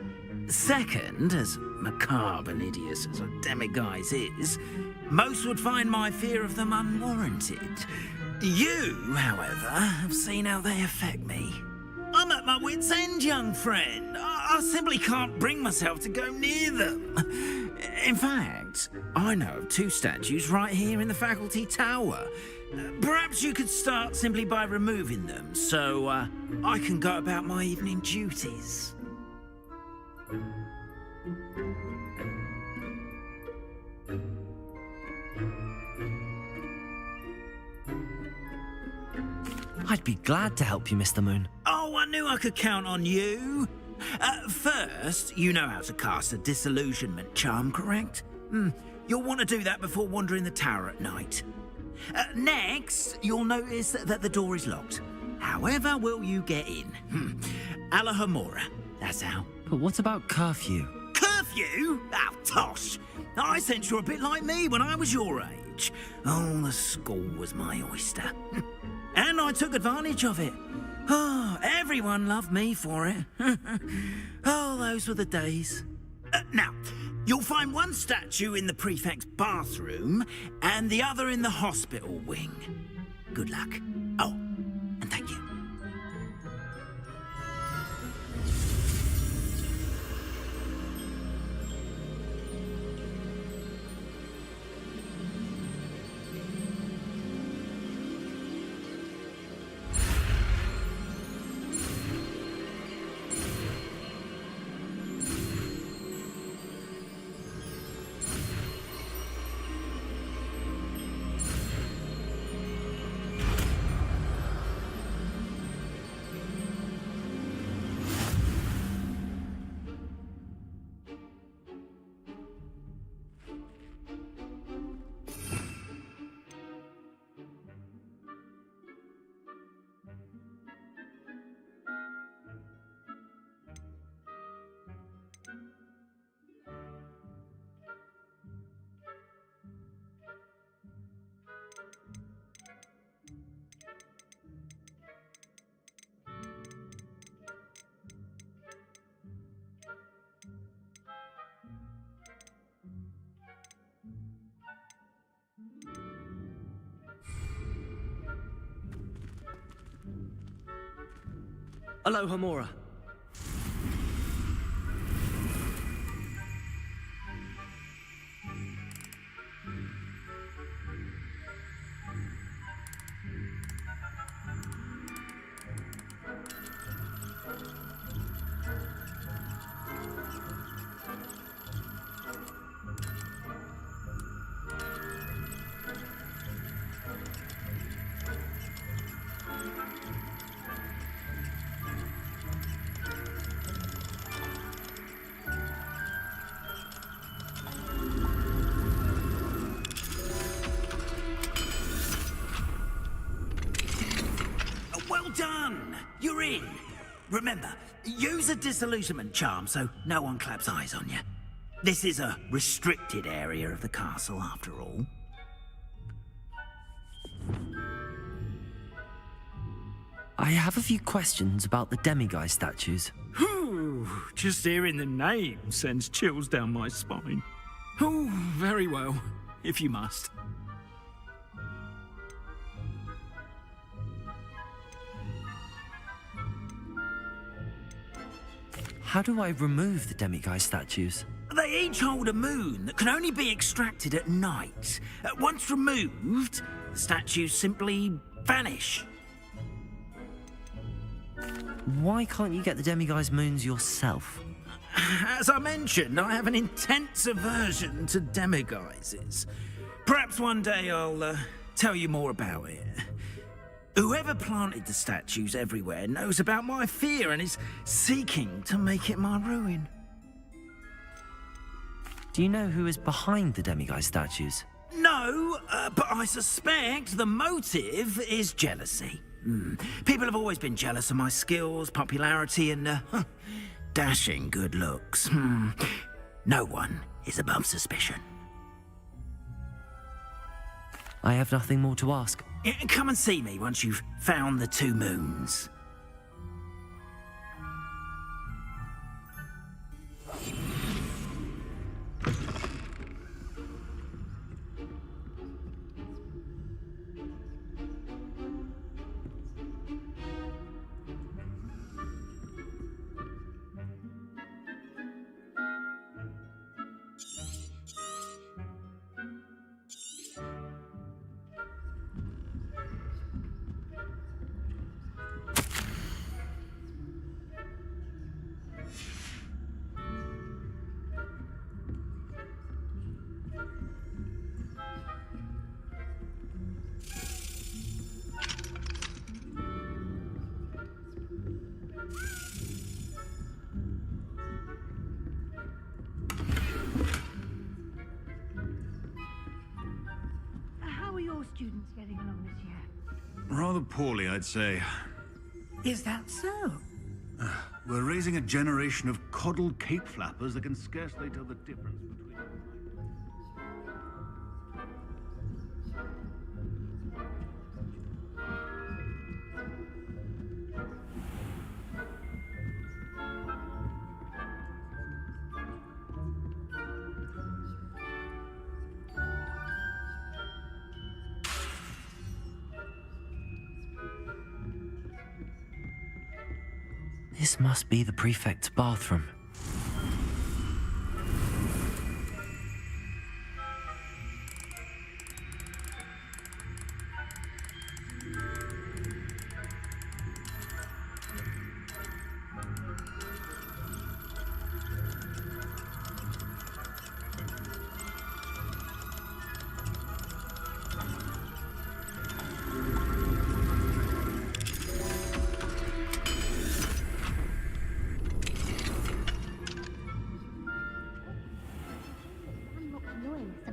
Second, as macabre and hideous as a demiguise is, most would find my fear of them unwarranted. You, however, have seen how they affect me. I'm at my wit's end, young friend. I simply can't bring myself to go near them. In fact, I know of two statues right here in the faculty tower. Perhaps you could start simply by removing them, so I can go about my evening duties. I'd be glad to help you, Mr. Moon. Oh, I knew I could count on you. First, you know how to cast a disillusionment charm, correct? You'll want to do that before wandering the tower at night. Next, you'll notice that the door is locked. However will you get in? Alahomora, that's how. But what about curfew? Curfew? Oh, tosh. I sense you're a bit like me when I was your age. Oh, the school was my oyster. And I took advantage of it. Oh, everyone loved me for it. Oh, those were the days. Now, you'll find one statue in the prefect's bathroom and the other in the hospital wing. Good luck. Oh, and thank you. Aloha Mora. Well done! You're in. Remember, use a disillusionment charm so no one claps eyes on you. This is a restricted area of the castle, after all. I have a few questions about the demiguise statues. Whew, just hearing the name sends chills down my spine. Oh, very well, if you must. How do I remove the demiguise statues? They each hold a moon that can only be extracted at night. Once removed, the statues simply vanish. Why can't you get the demiguise moons yourself? As I mentioned, I have an intense aversion to demiguises. Perhaps one day I'll tell you more about it. Whoever planted the statues everywhere knows about my fear and is seeking to make it my ruin. Do you know who is behind the demiguise statues? No, but I suspect the motive is jealousy. People have always been jealous of my skills, popularity, and dashing good looks. No one is above suspicion. I have nothing more to ask. Come and see me once you've found the 2 moons. How are your students getting along this year? Rather poorly, I'd say. Is that so? We're raising a generation of coddled cape flappers that can scarcely tell the difference between... This must be the prefect's bathroom.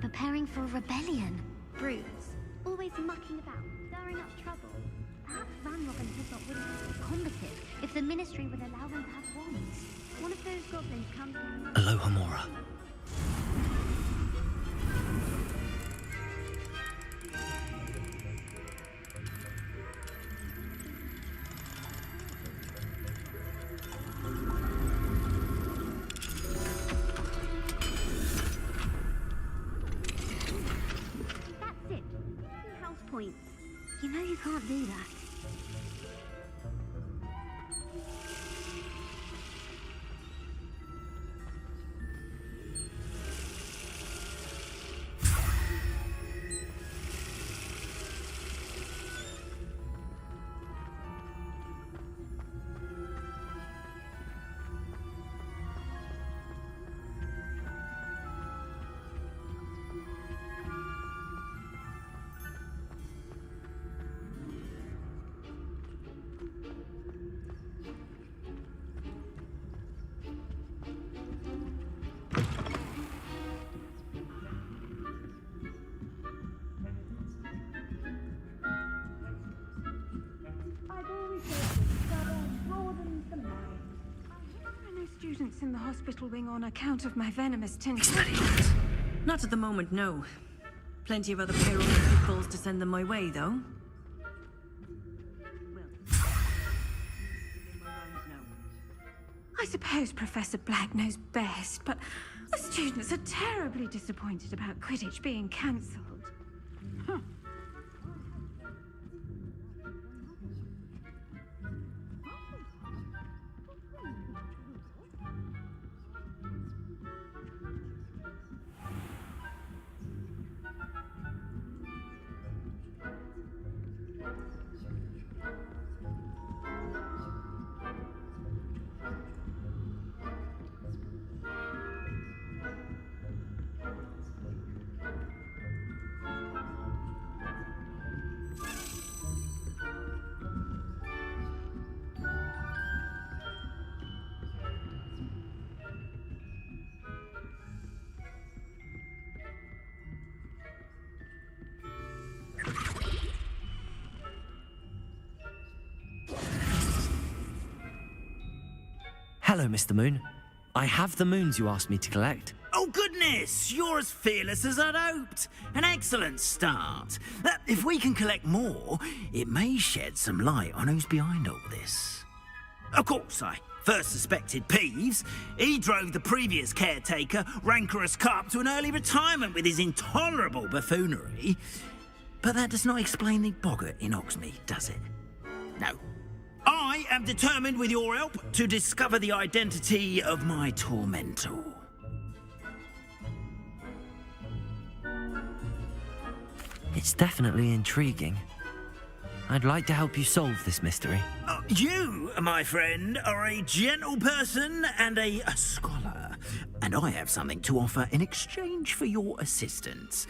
Preparing for a rebellion. Brutes, always mucking about, stirring up trouble. Perhaps Van Robin Hood not willing to be combative if the Ministry would allow them to have wands. One of those goblins comes in... Aloha Mora. You know you can't do that. hospital wing on account of my venomous tincture. Not at the moment, no. Plenty of other payroll and pitfalls to send them my way, though. I suppose Professor Black knows best, but the students are terribly disappointed about Quidditch being cancelled. Hello, Mr. Moon. I have the moons you asked me to collect. Oh, goodness! You're as fearless as I'd hoped. An excellent start. If we can collect more, it may shed some light on who's behind all this. Of course, I first suspected Peeves. He drove the previous caretaker, Rancorous Carp, to an early retirement with his intolerable buffoonery. But that does not explain the boggart in Hogsmeade, does it? No. I am determined, with your help, to discover the identity of my tormentor. It's definitely intriguing. I'd like to help you solve this mystery. You, my friend, are a gentle person and a scholar, and I have something to offer in exchange for your assistance.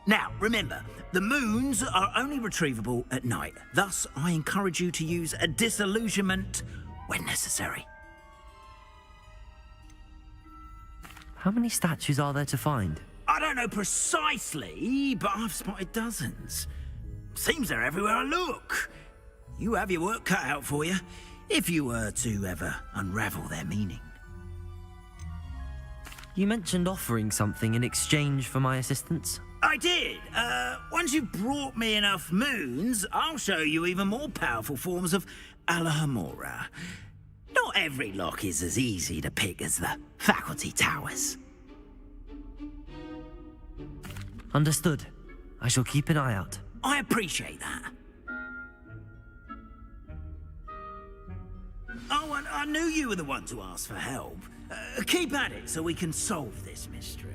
Now, remember, the moons are only retrievable at night. Thus, I encourage you to use a disillusionment when necessary. How many statues are there to find? I don't know precisely, but I've spotted dozens. Seems they're everywhere I look. You have your work cut out for you, if you were to ever unravel their meaning. You mentioned offering something in exchange for my assistance? I did. Once you've brought me enough moons, I'll show you even more powerful forms of Alohomora. Not every lock is as easy to pick as the faculty towers. Understood. I shall keep an eye out. I appreciate that. Oh, and I knew you were the one to ask for help. Keep at it so we can solve this mystery.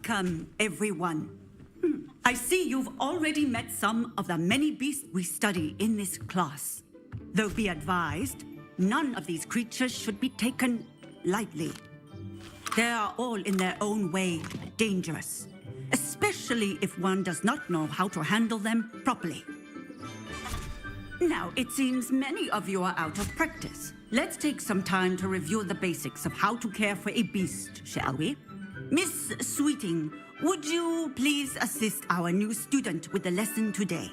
Welcome, everyone. I see you've already met some of the many beasts we study in this class. Though be advised, none of these creatures should be taken lightly. They are all in their own way dangerous, especially if one does not know how to handle them properly. Now, it seems many of you are out of practice. Let's take some time to review the basics of how to care for a beast, shall we? Miss Sweeting, would you please assist our new student with the lesson today?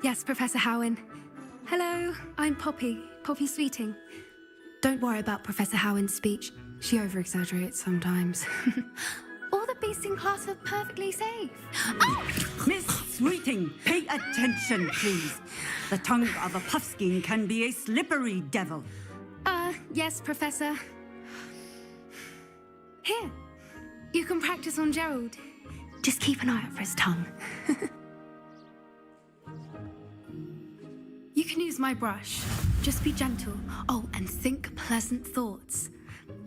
Yes, Professor Howen. Hello, I'm Poppy Sweeting. Don't worry about Professor Howen's speech. She over-exaggerates sometimes. All the beasts in class are perfectly safe. Oh! Miss Sweeting, pay attention, please. The tongue of a puffskein can be a slippery devil. Yes, Professor. Here, you can practice on Gerald. Just keep an eye out for his tongue. You can use my brush. Just be gentle. Oh, and think pleasant thoughts.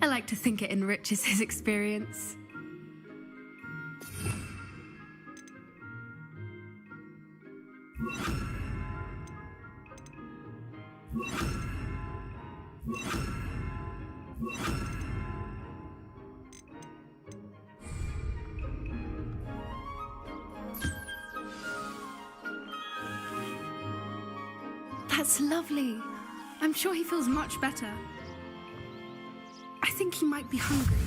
I like to think it enriches his experience. That's lovely. I'm sure he feels much better. I think he might be hungry.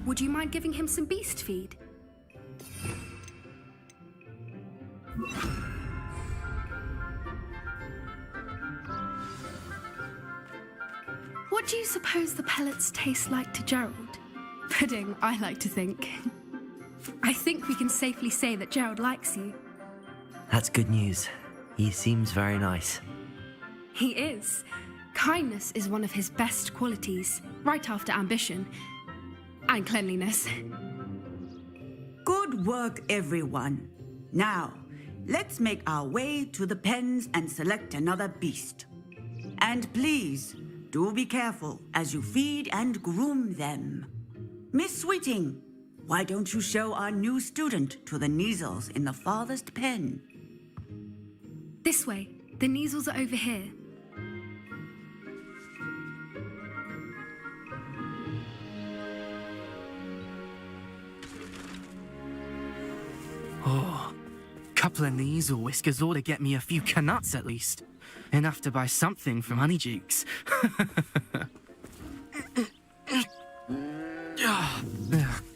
Would you mind giving him some beast feed? What do you suppose the pellets taste like to Gerald? Pudding, I like to think. I think we can safely say that Gerald likes you. That's good news. He seems very nice. He is. Kindness is one of his best qualities, right after ambition. And cleanliness. Good work, everyone. Now, let's make our way to the pens and select another beast. And please, do be careful as you feed and groom them. Miss Sweeting, why don't you show our new student to the Neasels in the farthest pen? This way. The Neasels are over here. Oh, couple of Neasel whiskers ought to get me a few canuts at least. Enough to buy something from Honeydukes.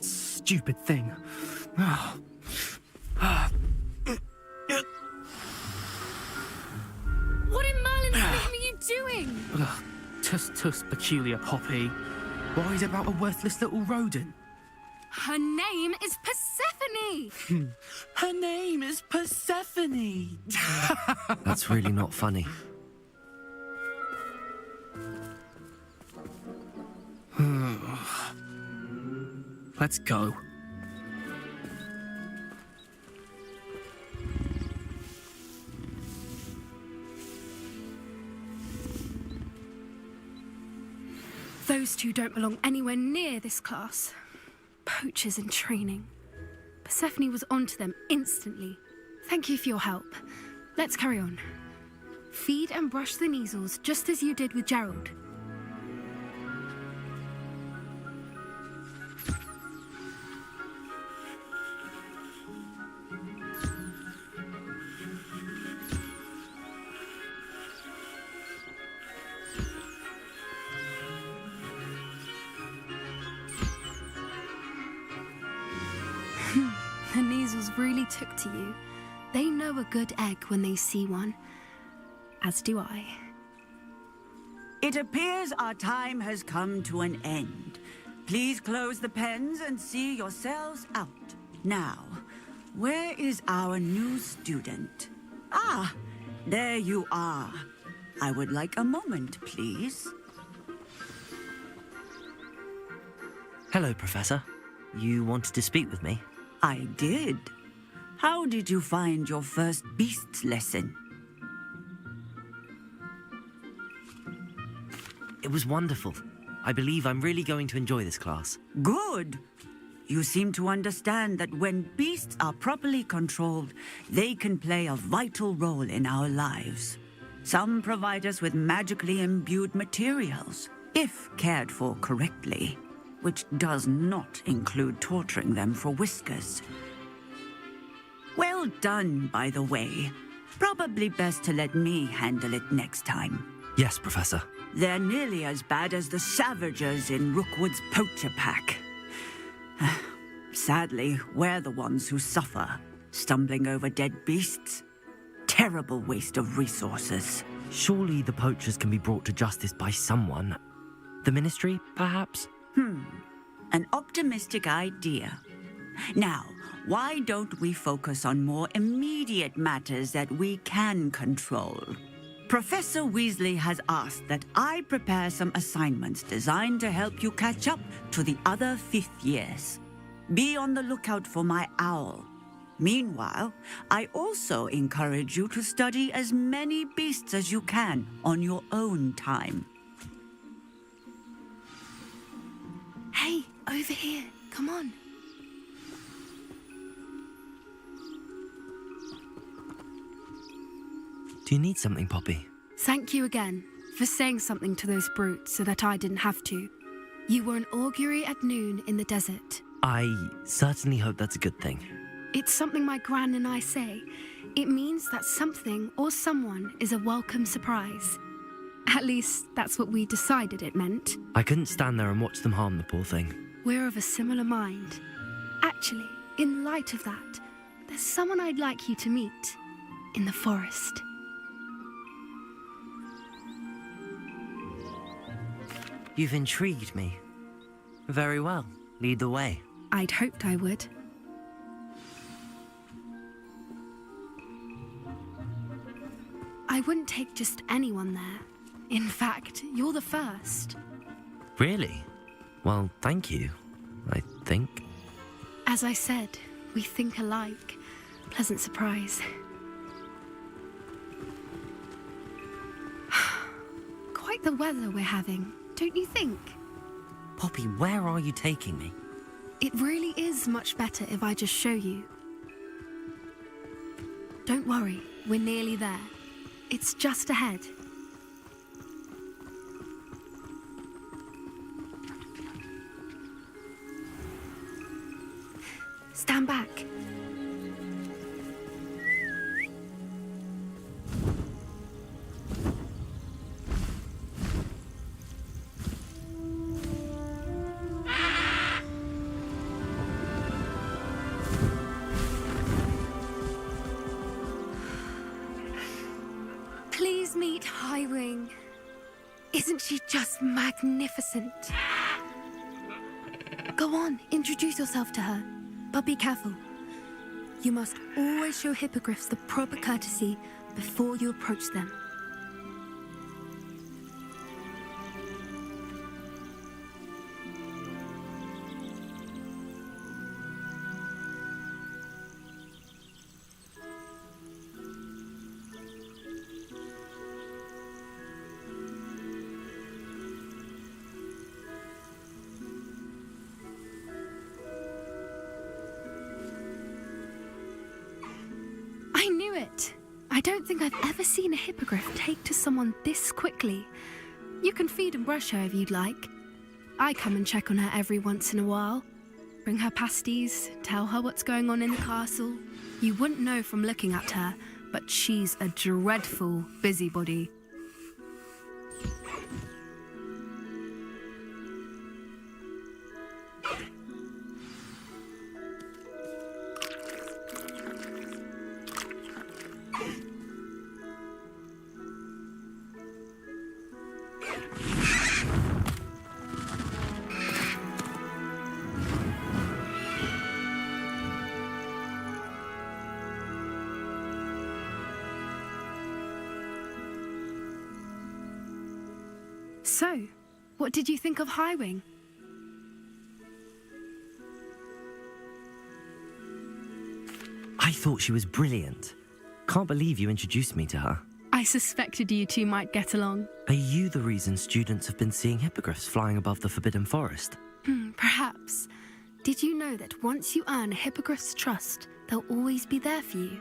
Stupid thing. What in Merlin's name are you doing? Tuss, peculiar Poppy. Worried about a worthless little rodent? Her name is Persephone! Her name is Persephone! That's really not funny. Let's go. Those two don't belong anywhere near this class. Poachers in training. Persephone was onto them instantly. Thank you for your help. Let's carry on. Feed and brush the Neasels just as you did with Gerald. The Neasels really took to you. They know a good egg when they see one. As do I. It appears our time has come to an end. Please close the pens and see yourselves out. Now, where is our new student? Ah, there you are. I would like a moment, please. Hello, Professor. You wanted to speak with me? I did. How did you find your first beasts lesson? It was wonderful. I believe I'm really going to enjoy this class. Good. you seem to understand that when beasts are properly controlled, they can play a vital role in our lives. Some provide us with magically imbued materials, if cared for correctly, which does not include torturing them for whiskers. Well done, by the way. Probably best to let me handle it next time. Yes, Professor. They're nearly as bad as the Savagers in Rookwood's poacher pack. Sadly, we're the ones who suffer, stumbling over dead beasts. Terrible waste of resources. Surely the poachers can be brought to justice by someone. The Ministry, perhaps? An optimistic idea. Now, why don't we focus on more immediate matters that we can control? Professor Weasley has asked that I prepare some assignments designed to help you catch up to the other 5th years. Be on the lookout for my owl. Meanwhile, I also encourage you to study as many beasts as you can on your own time. Hey, over here. Come on. Do you need something, Poppy? Thank you again for saying something to those brutes so that I didn't have to. You were an augury at noon in the desert. I certainly hope that's a good thing. It's something my gran and I say. It means that something or someone is a welcome surprise. At least, that's what we decided it meant. I couldn't stand there and watch them harm the poor thing. We're of a similar mind. Actually, in light of that, there's someone I'd like you to meet. In the forest. You've intrigued me. Very well. Lead the way. I'd hoped I would. I wouldn't take just anyone there. In fact, you're the first. Really? Well, thank you, I think. As I said, we think alike. Pleasant surprise. Quite the weather we're having, don't you think? Poppy, where are you taking me? It really is much better if I just show you. Don't worry, we're nearly there. It's just ahead. Stand back. Please meet Highwing. Isn't she just magnificent? Go on, introduce yourself to her. But be careful. You must always show hippogriffs the proper courtesy before you approach them. I knew it! I don't think I've ever seen a hippogriff take to someone this quickly. You can feed and brush her if you'd like. I come and check on her every once in a while. Bring her pasties, tell her what's going on in the castle. You wouldn't know from looking at her, but she's a dreadful busybody. So, what did you think of Highwing? I thought she was brilliant. Can't believe you introduced me to her. I suspected you two might get along. Are you the reason students have been seeing hippogriffs flying above the Forbidden Forest? Perhaps. Did you know that once you earn a hippogriff's trust, they'll always be there for you?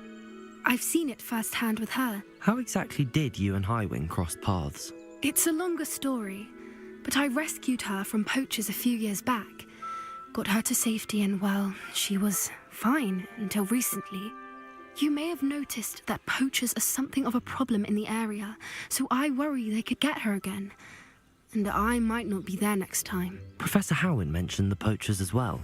I've seen it firsthand with her. How exactly did you and Highwing cross paths? It's a longer story, but I rescued her from poachers a few years back. Got her to safety and, well, she was fine until recently. You may have noticed that poachers are something of a problem in the area, so I worry they could get her again. And I might not be there next time. Professor Howin mentioned the poachers as well.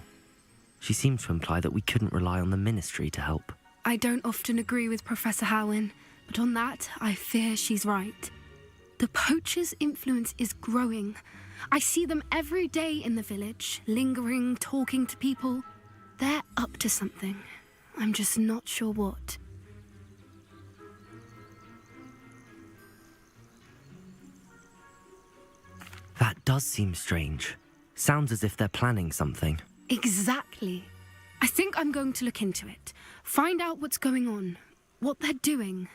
She seemed to imply that we couldn't rely on the Ministry to help. I don't often agree with Professor Howin, but on that, I fear she's right. The poachers' influence is growing. I see them every day in the village, lingering, talking to people. They're up to something. I'm just not sure what. That does seem strange. Sounds as if they're planning something. Exactly. I think I'm going to look into it. Find out what's going on, what they're doing.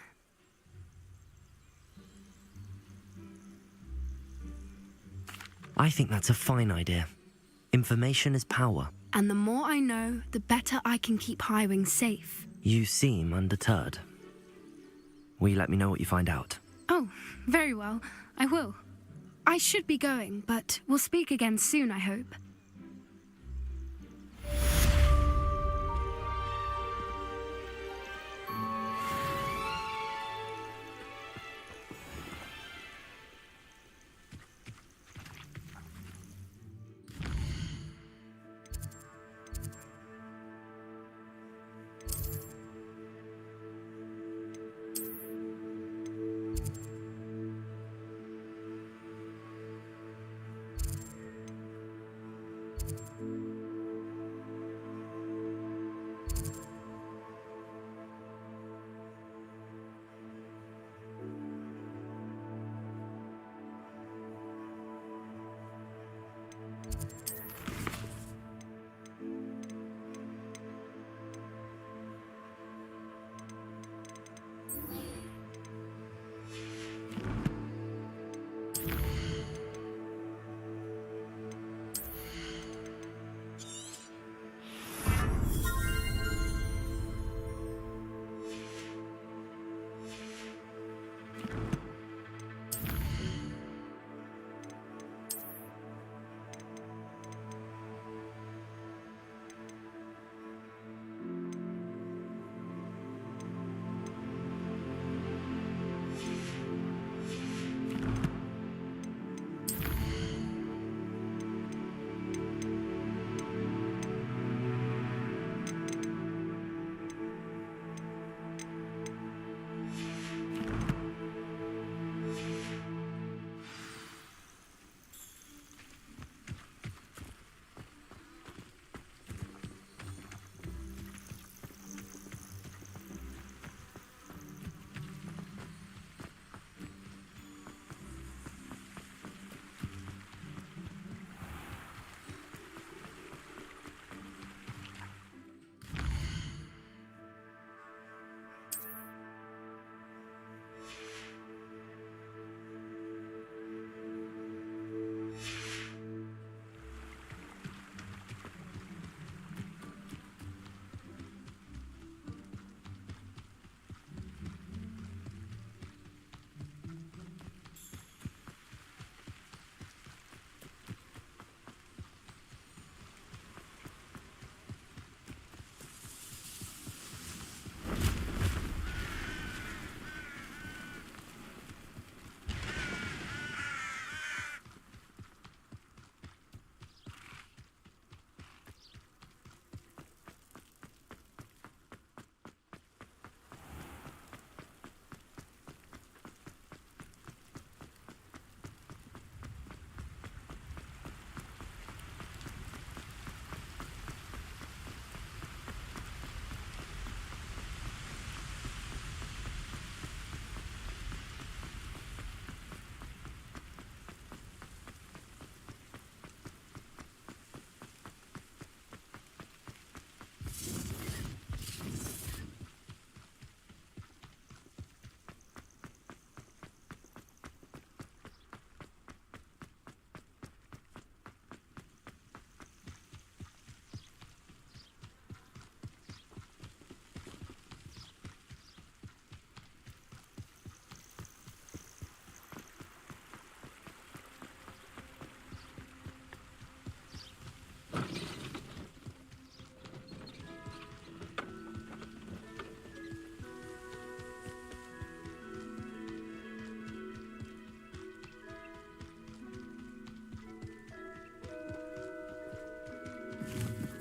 I think that's a fine idea. Information is power. And the more I know, the better I can keep Highwing safe. You seem undeterred. Will you let me know what you find out? Oh, very well. I will. I should be going, but we'll speak again soon, I hope.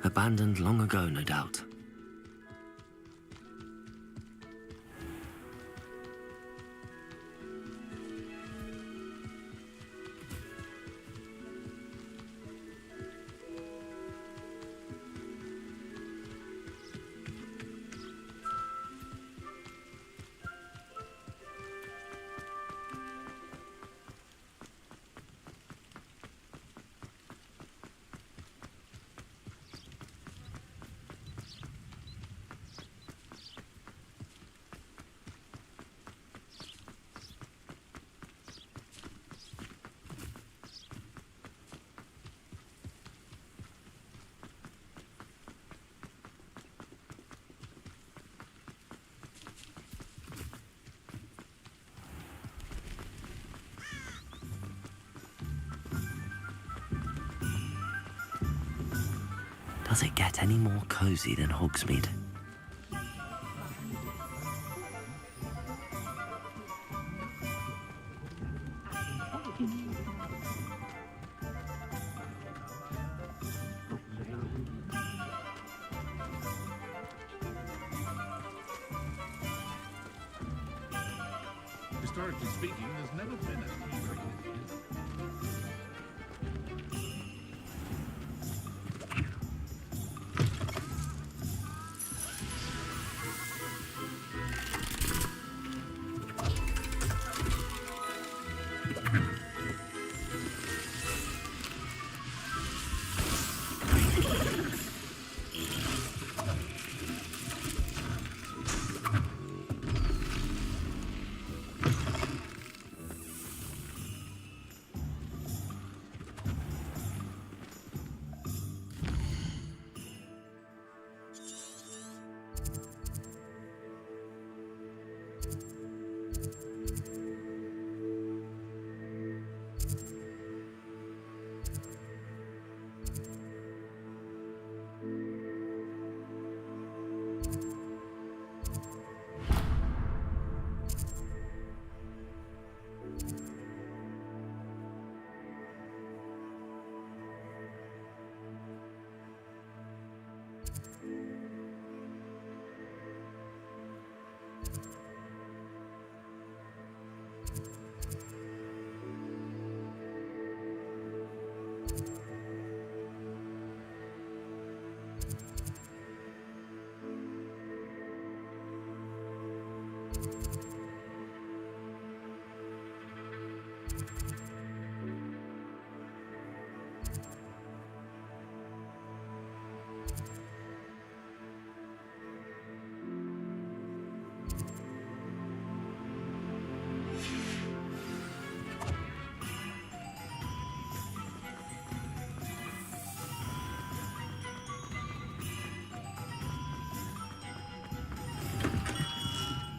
Abandoned long ago, no doubt. Does it get any more cozy than Hogsmeade? Historically speaking, there's never been a tea tree here.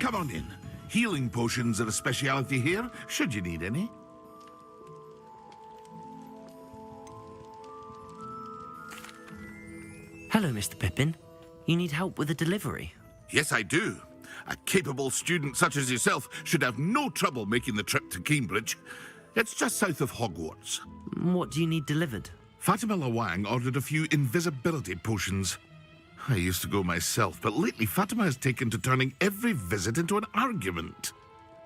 Come on in. Healing potions are a speciality here, should you need any. Hello, Mr. Pippin. You need help with a delivery? Yes, I do. A capable student such as yourself should have no trouble making the trip to Cambridge. It's just south of Hogwarts. What do you need delivered? Fatima Lawang ordered a few invisibility potions. I used to go myself, but lately Fatima has taken to turning every visit into an argument.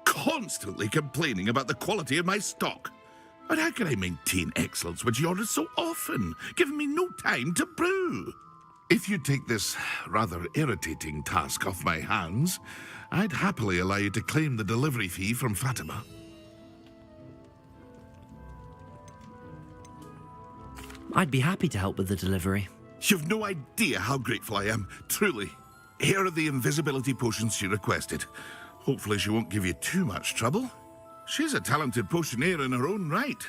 Constantly complaining about the quality of my stock. But how can I maintain excellence when she orders so often, giving me no time to brew? If you take this rather irritating task off my hands, I'd happily allow you to claim the delivery fee from Fatima. I'd be happy to help with the delivery. You've no idea how grateful I am, truly. Here are the invisibility potions she requested. Hopefully she won't give you too much trouble. She's a talented potioneer in her own right.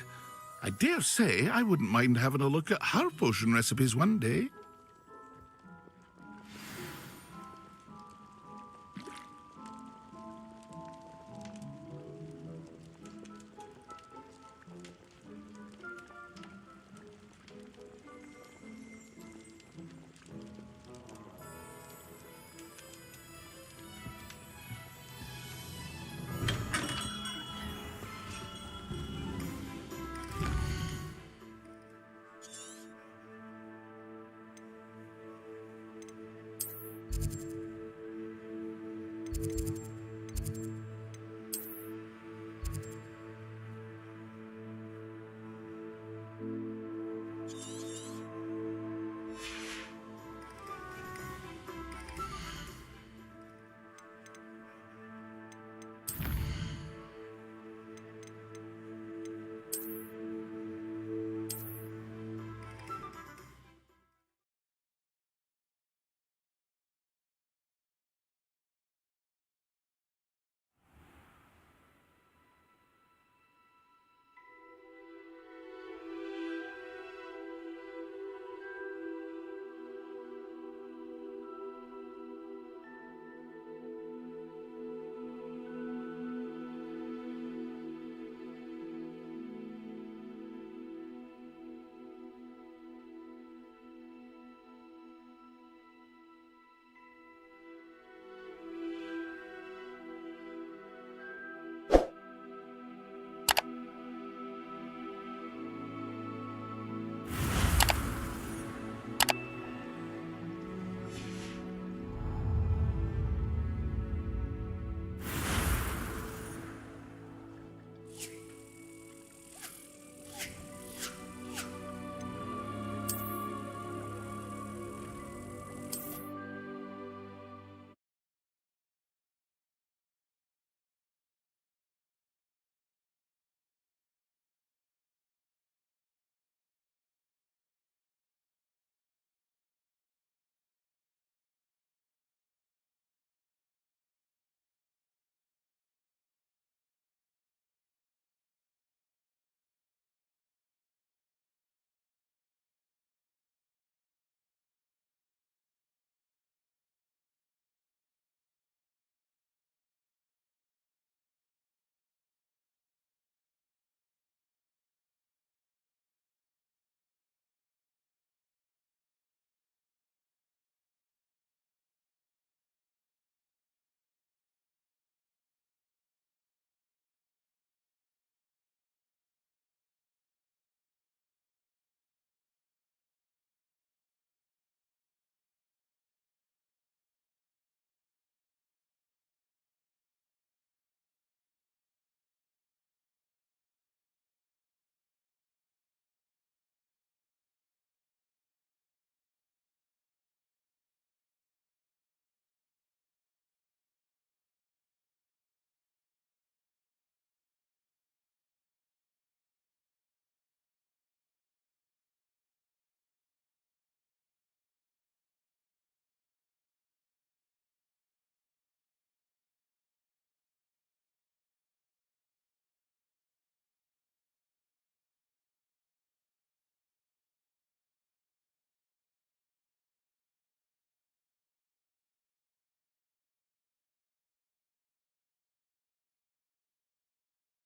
I dare say I wouldn't mind having a look at her potion recipes one day.